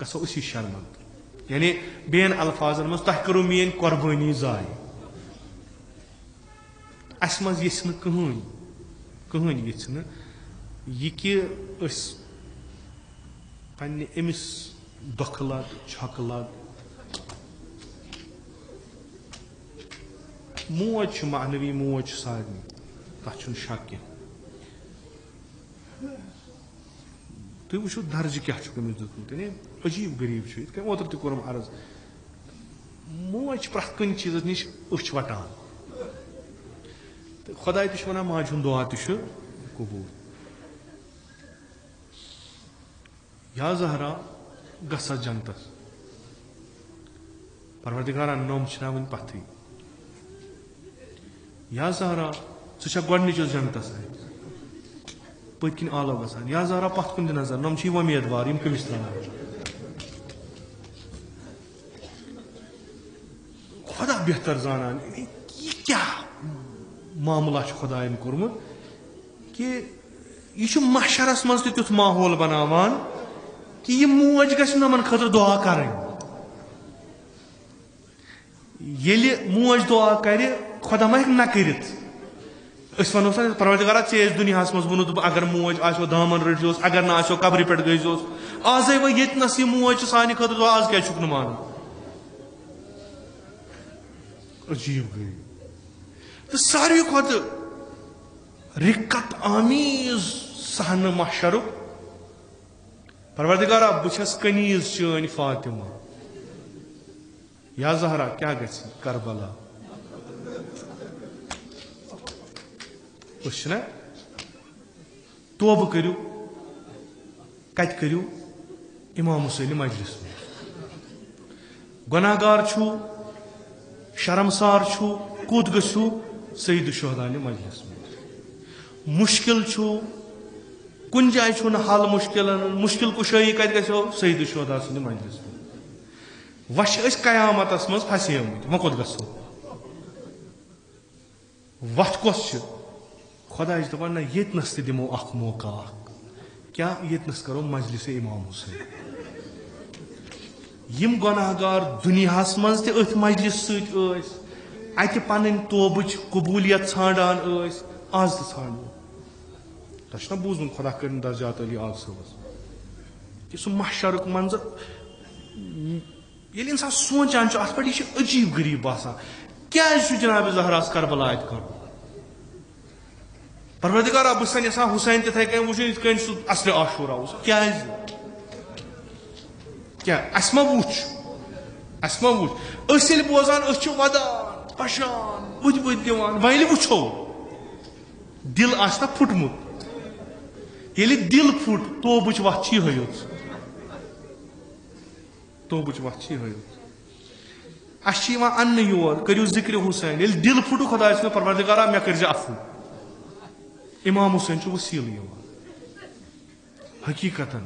[SPEAKER 1] गसो उसी शर्मंद यानी बेन अल्फाजन मज तह करो मेन कुर्बानी जाय अस मज ये कहन ये कि पन्ने अमिस दुख लद छक लद मोज मानवी मोज सारनी तथ शक कह तुम वो दर्ज क्या दुत अजीब गरीब ओतर तम अर्ज मोज प्रथ कन चीज नश अच वटान तो खुदाय वन माज हुंद दुआ कबूल या ज़हरा गसा जन्नतस परवरदिगारा नोम छना वन पथी या ज़हरा सा गोडनिच जनतस पत्किन आलो गसान या ज़हरा पथ कुन नजर नोम छी उम्मीदवार यम कमिस त्रावान खुदा बेहतर जानान ये क्या मामला खुदायन कोरमुत कि यह महशरस मज तुथ माहौल बनावान कि यह मोज गछ नमन खतर दुआ करें येले मोज दुआ करे खुदा मा न करित वनो परवरदिगारा ऐ दुनियास मज वोन अगर मोज आसो दामन रटोस अगर ना आसो कब्र पे गजोस आज वो ये मोज सानि खतर दुआ आज क्या नु मान अजीब गई तो सारे खुद रिक्कत आमीज सहन महशर परवरदिगारा बस कनीज चान फातिमा या ज़हरा क्या गसी करबला तोब करू कत करू इमाम हुसैन मजलिस में गुनाहगार छु शर्मसार छु कूद गु सईद शुहदा मजलिस में मुश्किल छु कुन जाय छु न हाल मुश्किल कुशाई कत गो सईद शुहदा सद मजलिस में वश कयामतस मज फसेमुत वो कोत गो वत कस खुदा दपान ना येतनस दिमो अख मौका क्या येतनस करो मजलिस इमाम हुसैन यम गुनाहगार दुनियास मज ते अथ मजलिस सत पन तोबच कबूलियत छाड़ान आज तो छाड़ो तह बूजम खुदा कर दर्जात अली आल सबस कि सह महशर मंजर ये इंसान सोचान अत पे अजीब गरीब बसान क्या जनाब ज़हरास करबला कर परवरदिगारा बस यहां हुसैन तथे कन वो असर आशूरा क्या क्या असमा वुच बोजान वदान पशान बुद दिवान वल वो दिल आसना फुटमुत ये दिल फुट तोबुच वत हयोत तोबुच वत हयोत अन्न योर करू जिक्र हुसैन ये दिल फुट खुदा परवरदिगारा मे कर अफू इमाम हुसैन वसील हकीकतन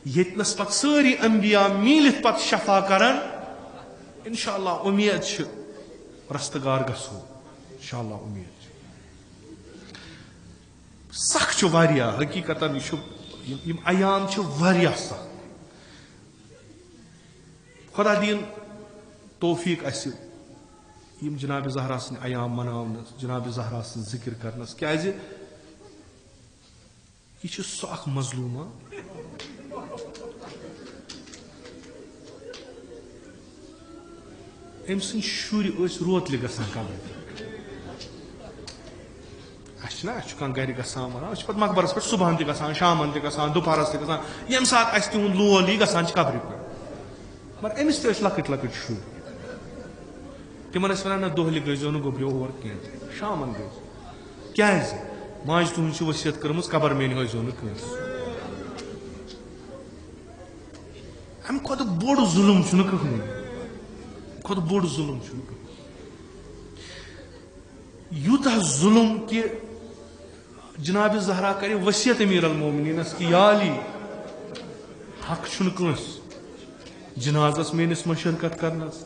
[SPEAKER 1] येतनस पत सारी अंबिया मिलित पत शफा करन इंशाअल्लाह उम्मीद रस्तगार गसो इंशाअल्लाह उम्मीद सख वारिया हकीकतन यम अयाम वारिया सख खुदा दीन तौफीक अस यम जनाब ज़हरा सन अयाम मनावनस जनाब ज़हरा सन जिक्र करनस क्या यह सह मजलूमा अम सद शुर रोतल गसान कबर कह गर गसान पे मकबरस पे सुबह तक शामन तक दोपहरस तक यम सात तिहद लोल यह गसान कबर पे मगर अमिस लकट लकट शुर तिमन वन ना दोहल गो न गोब्रियो और कह शामन गई क्या माज तुहद वसीयत कर्म कबर मेन हजो न अम खुद बोड़ जुलुम कहूँ खुद बोड़ जुलुम यूता जुलुम कि जनाब ज़हरा करे वसीयत अमीर अल मोमिनीनस कि याली हक कस जनाजस मेनिस में शिरकत करनस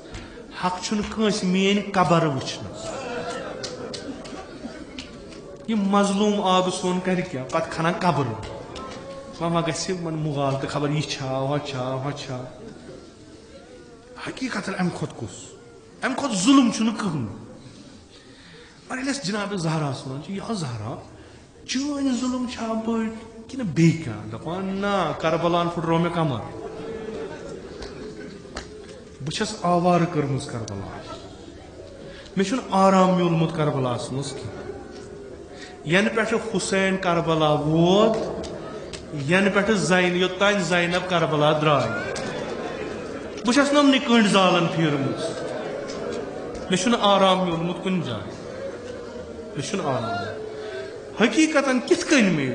[SPEAKER 1] हक कस मेन कबर वुचनस यह मजलूम आग सोन कर क्या पत खना कबर वह गि मन मुगाल तो खबर यह वह हकीकत अम खुद कुस अम खुद जुलुम कहूँ और जनाब ज़हरा वन या ज़हरा चन जुलुम बड़ कि बे क्या दपान ना करबलान फुटरो मे कमर बस आवार कर्म करबला मे आराम म्योलमुत करबलास मज यन पे हुसैन करबला वोत यन पे योतान ज़ैनब करबला द्राय बस नमन कंड जालन फिरमुत मे आराम म्योलमुत कुन जाय मे आराम हकीकतन कित कन मिल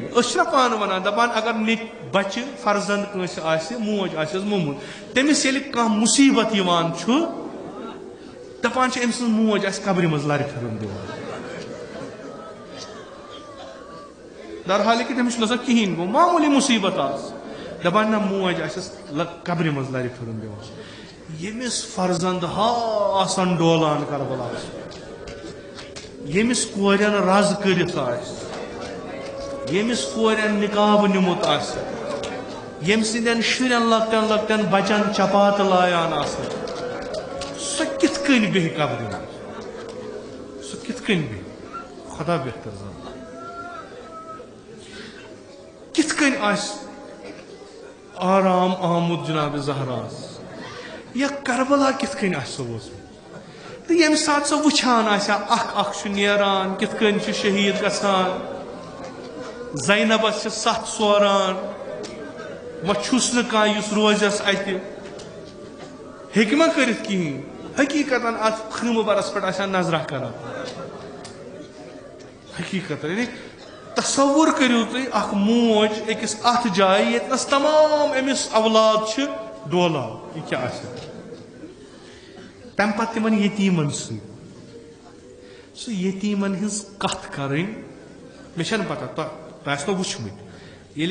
[SPEAKER 1] पान वन दपान अगर मे बच्चे फर्जंद कंस मोज मोमुत तमिस कह मुसीबत दपान अम सज मोज आस कब्र मज लर फिर दिवान दरहाल कि तमिस ना कहें गो मामूली मुसीबत दपान ना मोज आस कब्र मज लर फिर दिवान यमिस फर्जंद हासन डोलान करबला यमिस कोरन रज कर यमिस कोरन निकाब निमुत यम सदन शुरन लकटन लकटन बचन चपात लायान सह कित बह कब्र सह कित बह खुदा बेहतर जान कित आराम आमुद जनाब जहरास या करबला कित सोच तो यम सात सह वुछान नेरान कित शहीद गसान ज़ैनबस 7 सोरान वुस न कह रोजस अत हेमा कर हकीकत अत खम बरस पे नजर कर हकीकत यानी तस्वुर करू तुम मोज अकिस अत जाए ये तमाम अमिस औलाद डोला यह क्या तम पे तिमन यतीमन यतीमन हज कथ कर मे पता तुम वुचमुत ये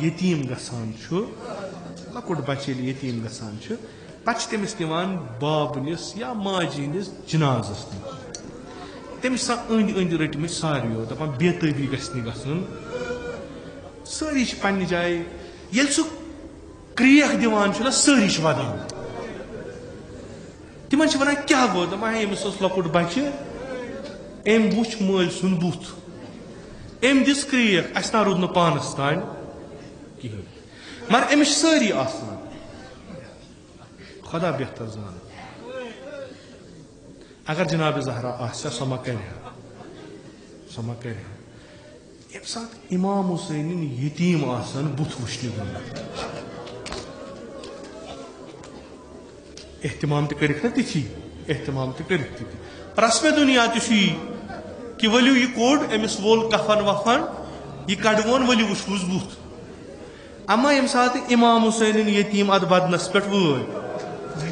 [SPEAKER 1] यतीम गसान लकुट बच्चे यतीम गसान पे तमिस निवान बाबनिस या माजी हंदिस जनाजस तमिस अंद अंद रटमित सारियों दपान बेतबी गि गन सारी पन्ने जाए ये सह क्रेख दिवान सारी वदान तिमन वन क्या गो दपान यमिस लकुट बच्चे अम वुच मल सुन बुथ अम दिस क्रेख अस ना रूद पानस तान कहें मगर अमिस सारी आसान खुदा बेहतर जान अगर जनाब जहरा सह मा कर ये सात इमाम हुसैन यतीम बुथ वुचन एहतमाम कर ती एहतमाम कर रस्म दुनिया कि वलियो यह कोड अमिस वोल कफन वफन यह कड़वन वलियो वुस बुथ अमा यम सात इमाम हुसैन यतीम अत बदनस पे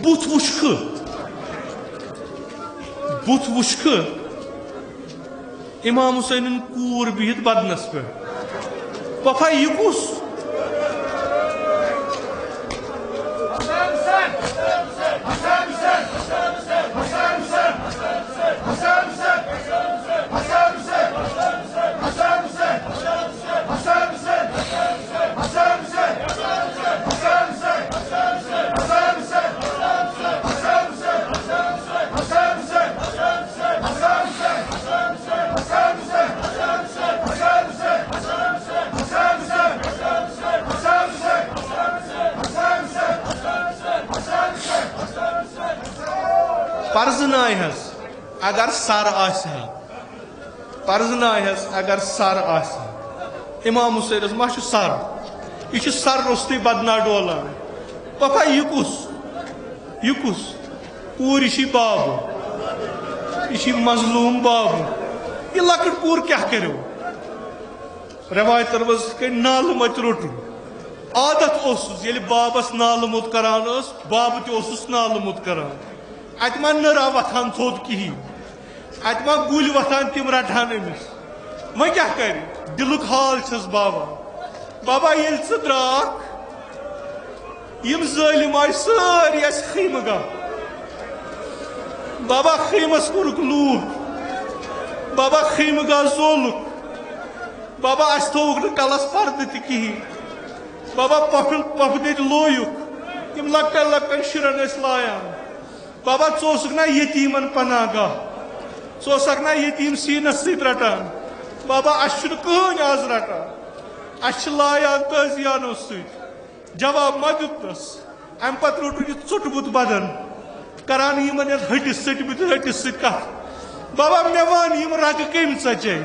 [SPEAKER 1] बुथ वुछ इमाम हुसैन कूर बिहित बदनस पे पफा यह कुस पर्जनायहस अगर सर पर्जनायहस अगर सर इमाम हुसैन मा सर यह सर रोस्ती बदना डोलान पपा यह कुस कूर यह बाब यह मजलूम बाब यह लकट कूर क्या करो रवायत नाल मत रोटुन आदत ये बाबस नाल मुत करान बाब तस नाल मुत करान अत मा नरा वथान थोद कहें अत मा गुल वथान तिम रटान अमिस वो क्या कर दिलुक हाल छस बाबा ये द्राक यम जालिम आय सारी खैम गा बाबा खैमस कोरुक लूट बाबा खैम गा जोलुक बाबा अस थोक न कलस पर्द त कहें बाबा पफ दत लोयुक तम लकटन लकटन शुरन लायान बाबा चोसक ना यतीमन पनागाह चोसक ना यतीम सीनस सत रटान बाबा अस कहन आज रटान अस लायान तजियानो सत जवाब मा दितस अम पत रोटुन यह चुटबुत बदन करान यमन हटिस सत कथ बाबा मे वन यम रग कम सचे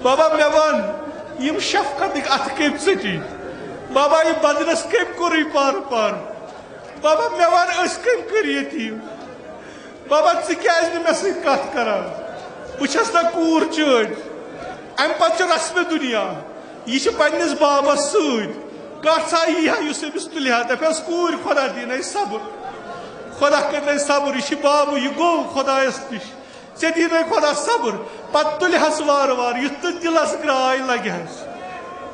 [SPEAKER 1] बाबा मे वन यम शफकत अत कम सटी बाबा यह बदनस कम कोर पार बाबा मे वन कम कर यतीम बाबा क्या मे सत कथ करान बस ना कूर चढ़ अम पे रस्म दुनिया यह पन्निस बाबस सथा यह तुलिया दपस कूर खुदा दिन सब्र खुदा कर सब्र यह बाब यह गो खुदायस नश ऐ दिन खुदा सब्र पे तुलहस वार वार युथ दिलस ग्राय लगहस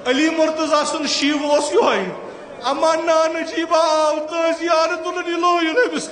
[SPEAKER 1] अली मुर्तजा सुन शिव योय अमान नान जी बाव तो यार तुलन लोय नबिस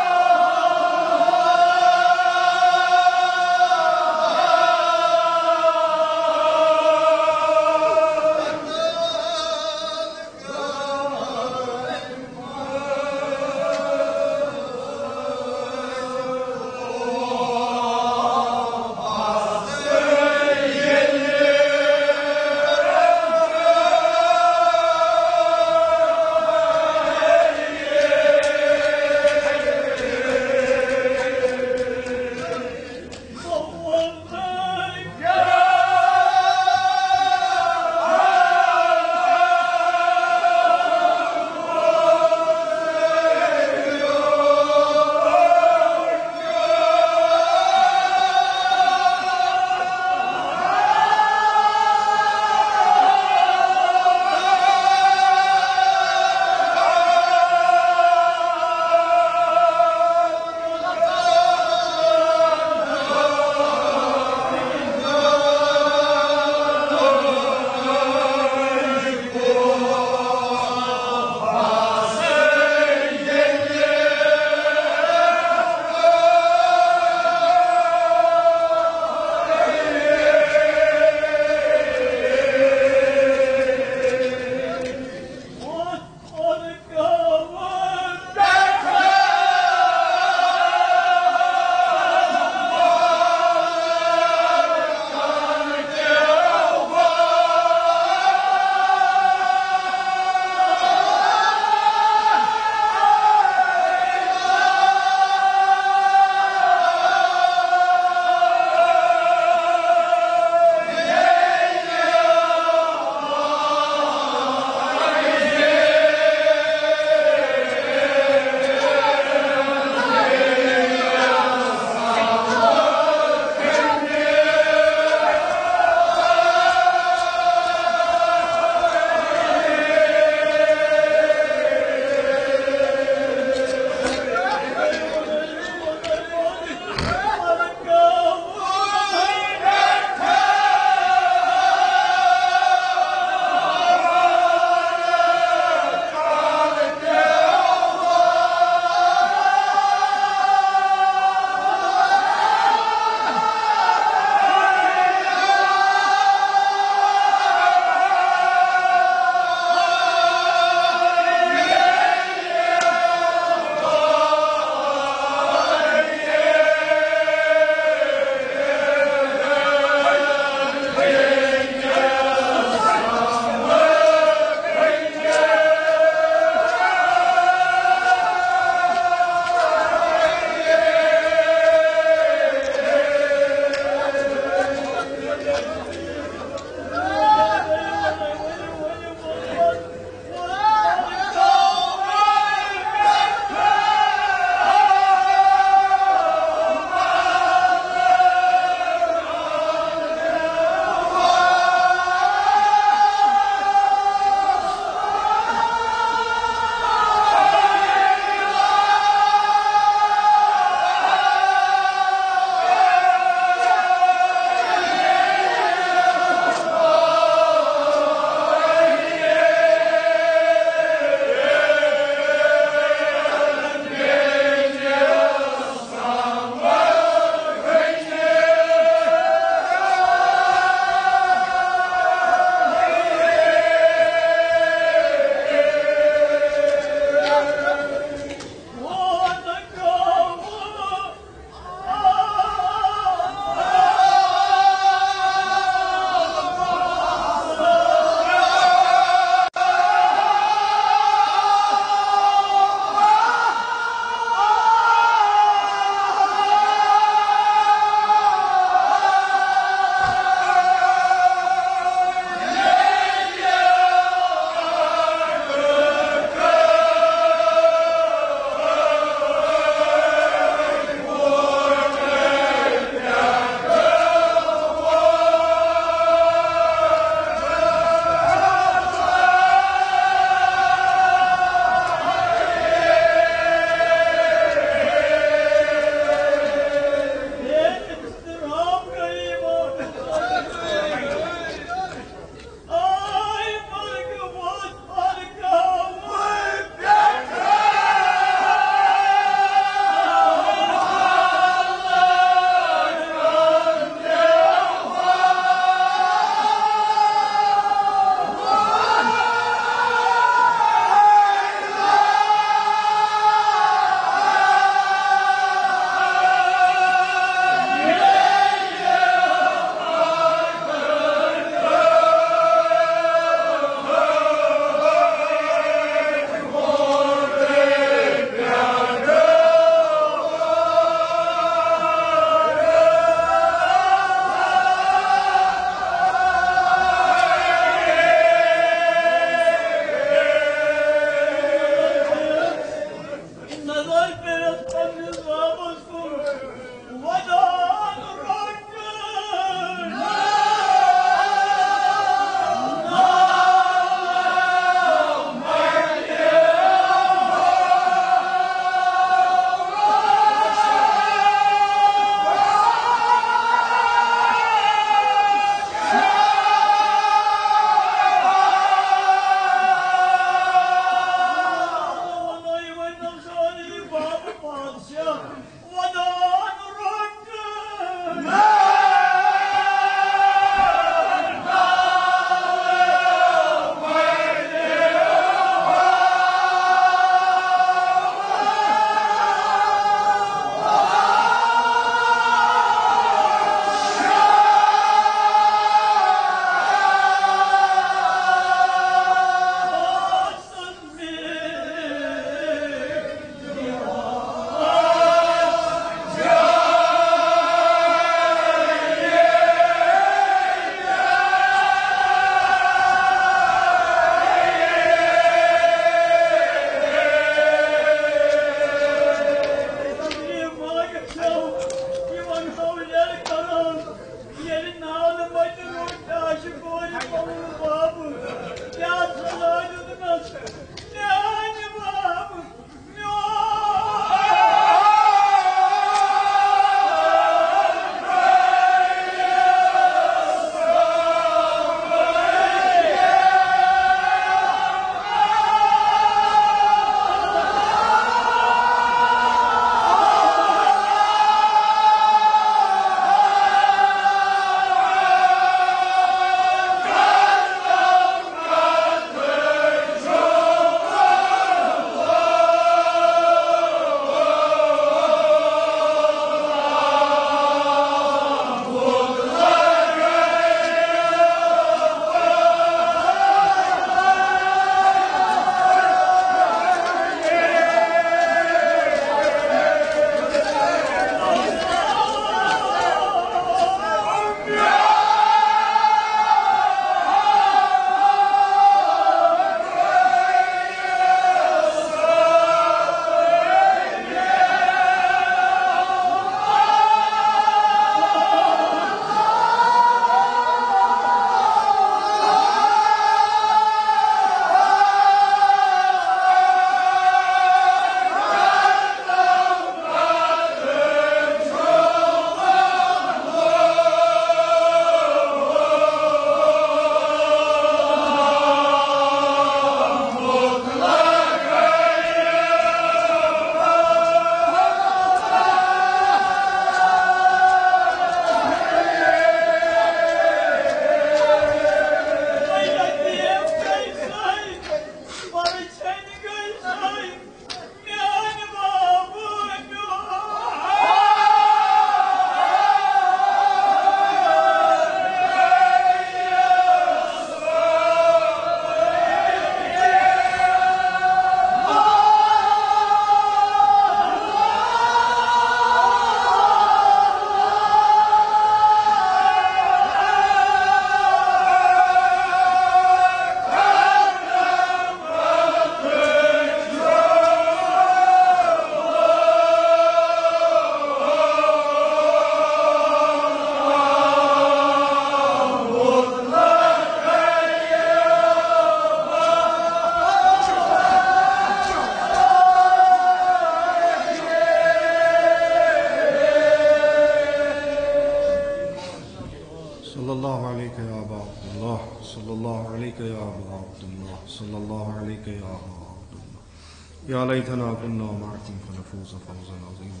[SPEAKER 1] या लैतना कुन्ना मअकुम फनफूज़ फौज़न अज़ीमा।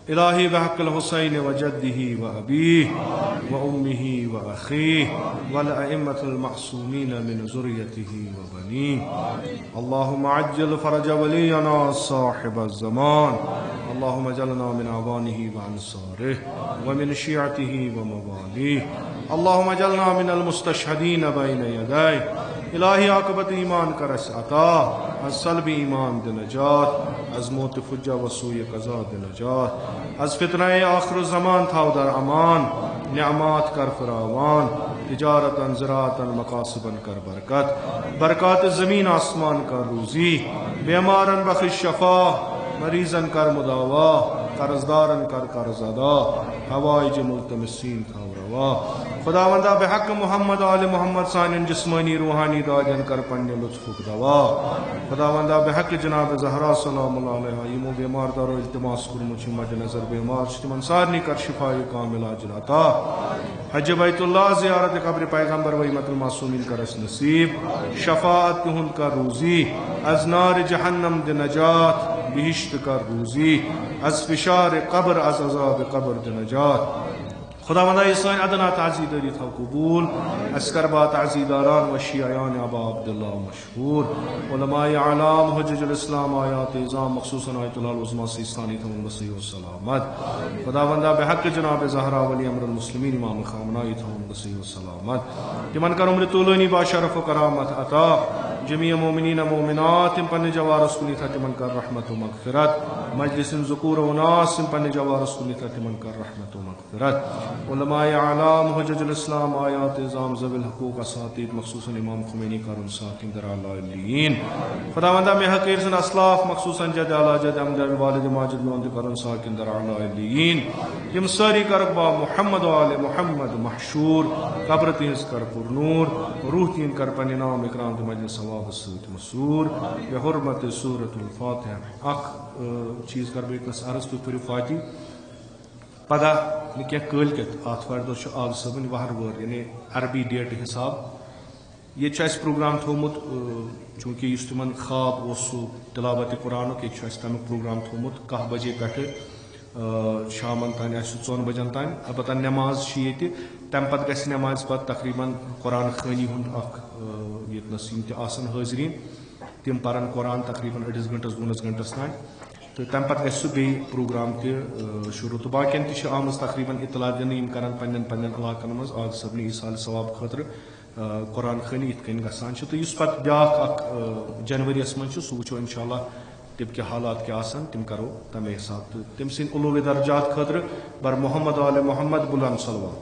[SPEAKER 1] इलाही बहक़्क़िल हुसैन व जद्दिही व अबीही व उम्मिही व अख़ीही वल अइम्मतिल मअसूमीन मिन ज़ुर्रिय्यतिही व बनीही। अल्लाहुम्मा अज्जिल फ़रज वलियना साहिबज़ ज़मान। अल्लाहुम्मा अजअलना मिन अवानिही व अंसारिही व मिन शियअतिही व मवालीही। अल्लाहुम्मा अजअलना मिनल मुस्तशहदीन बैन यदैहि। इलाही आक़िबत ईमान कर अता, अज़ सल्ब ईमान दे नजात, अज़ मौत फुज्जा व सूए क़ज़ा दे नजात, अज़ फितनाए आखिर ज़मान थाव दर अमान, निअमात कर फरावान, तिजारतन ज़राअतन मकासिबन कर बरकत, बरक़ात ज़मीन आसमान कर रूज़ी, बीमारन बख़िश शफ़ा, मरीज़न कर मुदावा, कर्ज़दारन कर कर्ज़ अदा, हवाइज मुल्तमिसीन थाव रवा। खुदावंदा बेहक़ मोहम्मद आले मोहम्मद सानिन जिस्मानी रूहानी दादन कर पन्ने लुत्फ़ुक दवा। खुदावंदा बेहक़ जनाब ज़हरा सलामुल्लाह अलैहा यमो बीमार दारो इल्तिमास कुर्मुछ मद नज़र बीमार तिमन सारनी कर शिफाए कामिला अता। हज बैतुल्लाह ज़ियारत कब्र पैगम्बर व इम्मतुल मासूमीन कर नसीब, शफ़ाअत तिहुन कर रूज़ी, अज़ नार जहन्नम दे नजात, बिहिश्त कर रूज़ी, अज़ फ़िशार कब्र अज़ अज़ाब कब्र दे नजात। खुदावंदा ये सानी अदना ताज़ीदारी था कबूल, अस्करबा ताज़ीदारान व शियायान अबा अब्दुल्लाह मशहूर, उलमाए आलाम हुज्जतुल इस्लाम आयात इज़ाम मख़सूसन आयतुल उज़्मा सीसानी तमन वसी व सलामत। खुदावंदा बेहक़ जनाब ज़हरा वली अमरुल मुस्लिमीन इमाम ख़ामनाई तमन वसी व सलामत। तिमन कर उम्र तूलनी बा शरफ़ व करामत अता। जमी मोमिनीन मोमिनात तिम पन्ने जवारस कुनी था तिमन कर रहमत व मग़फ़िरत। मजलिसिन ज़ुकूर व नास तिम पन्ने जवारस कुनी था तिमन कर रहमत व मग़फ़िरत। उलमाए आलाम हुज्जतुल इस्लाम आयात इज़ाम ज़विल हुकूक असातीद मख़सूसन इमाम खुमैनी कारुन साकिन दर आला इल्लीयीन। खुदावंदा में हक़ीर सन असलाफ मख़सूसन जद आला जद अमदर वालिद माजिद लोंद कारुन साकिन दर आला इल्लीयीन। तिम सारी करबा मुहम्मद आले मुहम्मद महशूर, कब्र तिन्स कर पुरनूर, रूह तीन कर पन्ने नाम इकराम दे मजलिस सवाब सूत मसूर बेहुरमत सूरतुल फातिहा। अख चीज़ कर बेकस अर्ज़ तुम पढ़ो फातिह पगह क्या कलकत आथवार दो आग सबन वहर वर यानी अरबी डेट हिसाब ये प्रोग्राम थोमुत चूँकि तिमन ख्वाब तिलावत कुरान ये तमिक प्रोग्राम थोमुत 10 बजे पे शामन तान 4 बजन तान अलबत्ता नमाज ये तम पे गि नमाज पे तकरीबन कुरान खानी हुंद यतनस हाजरीन तिम पारन कुरान तकरीबन 2 घंटस 2 घंटस तान तो तम पे गि प्रोग्राम शुरू तो बाकियन आम तकरीबन इतला दिन करान पन्न पन्न इलाकन मज आग सबनी ईसाल सवाब खतर कुरान खानी इत कन गसान तो इस पे ब्या जनवरीस मज सह वो इंशाल्लाह तम के हालात क्या तम करो तमे हिसाब तो तम सिंद उलूव दर्जात खतर बर मोहम्मद आले मोहम्मद बुलंद सलवा।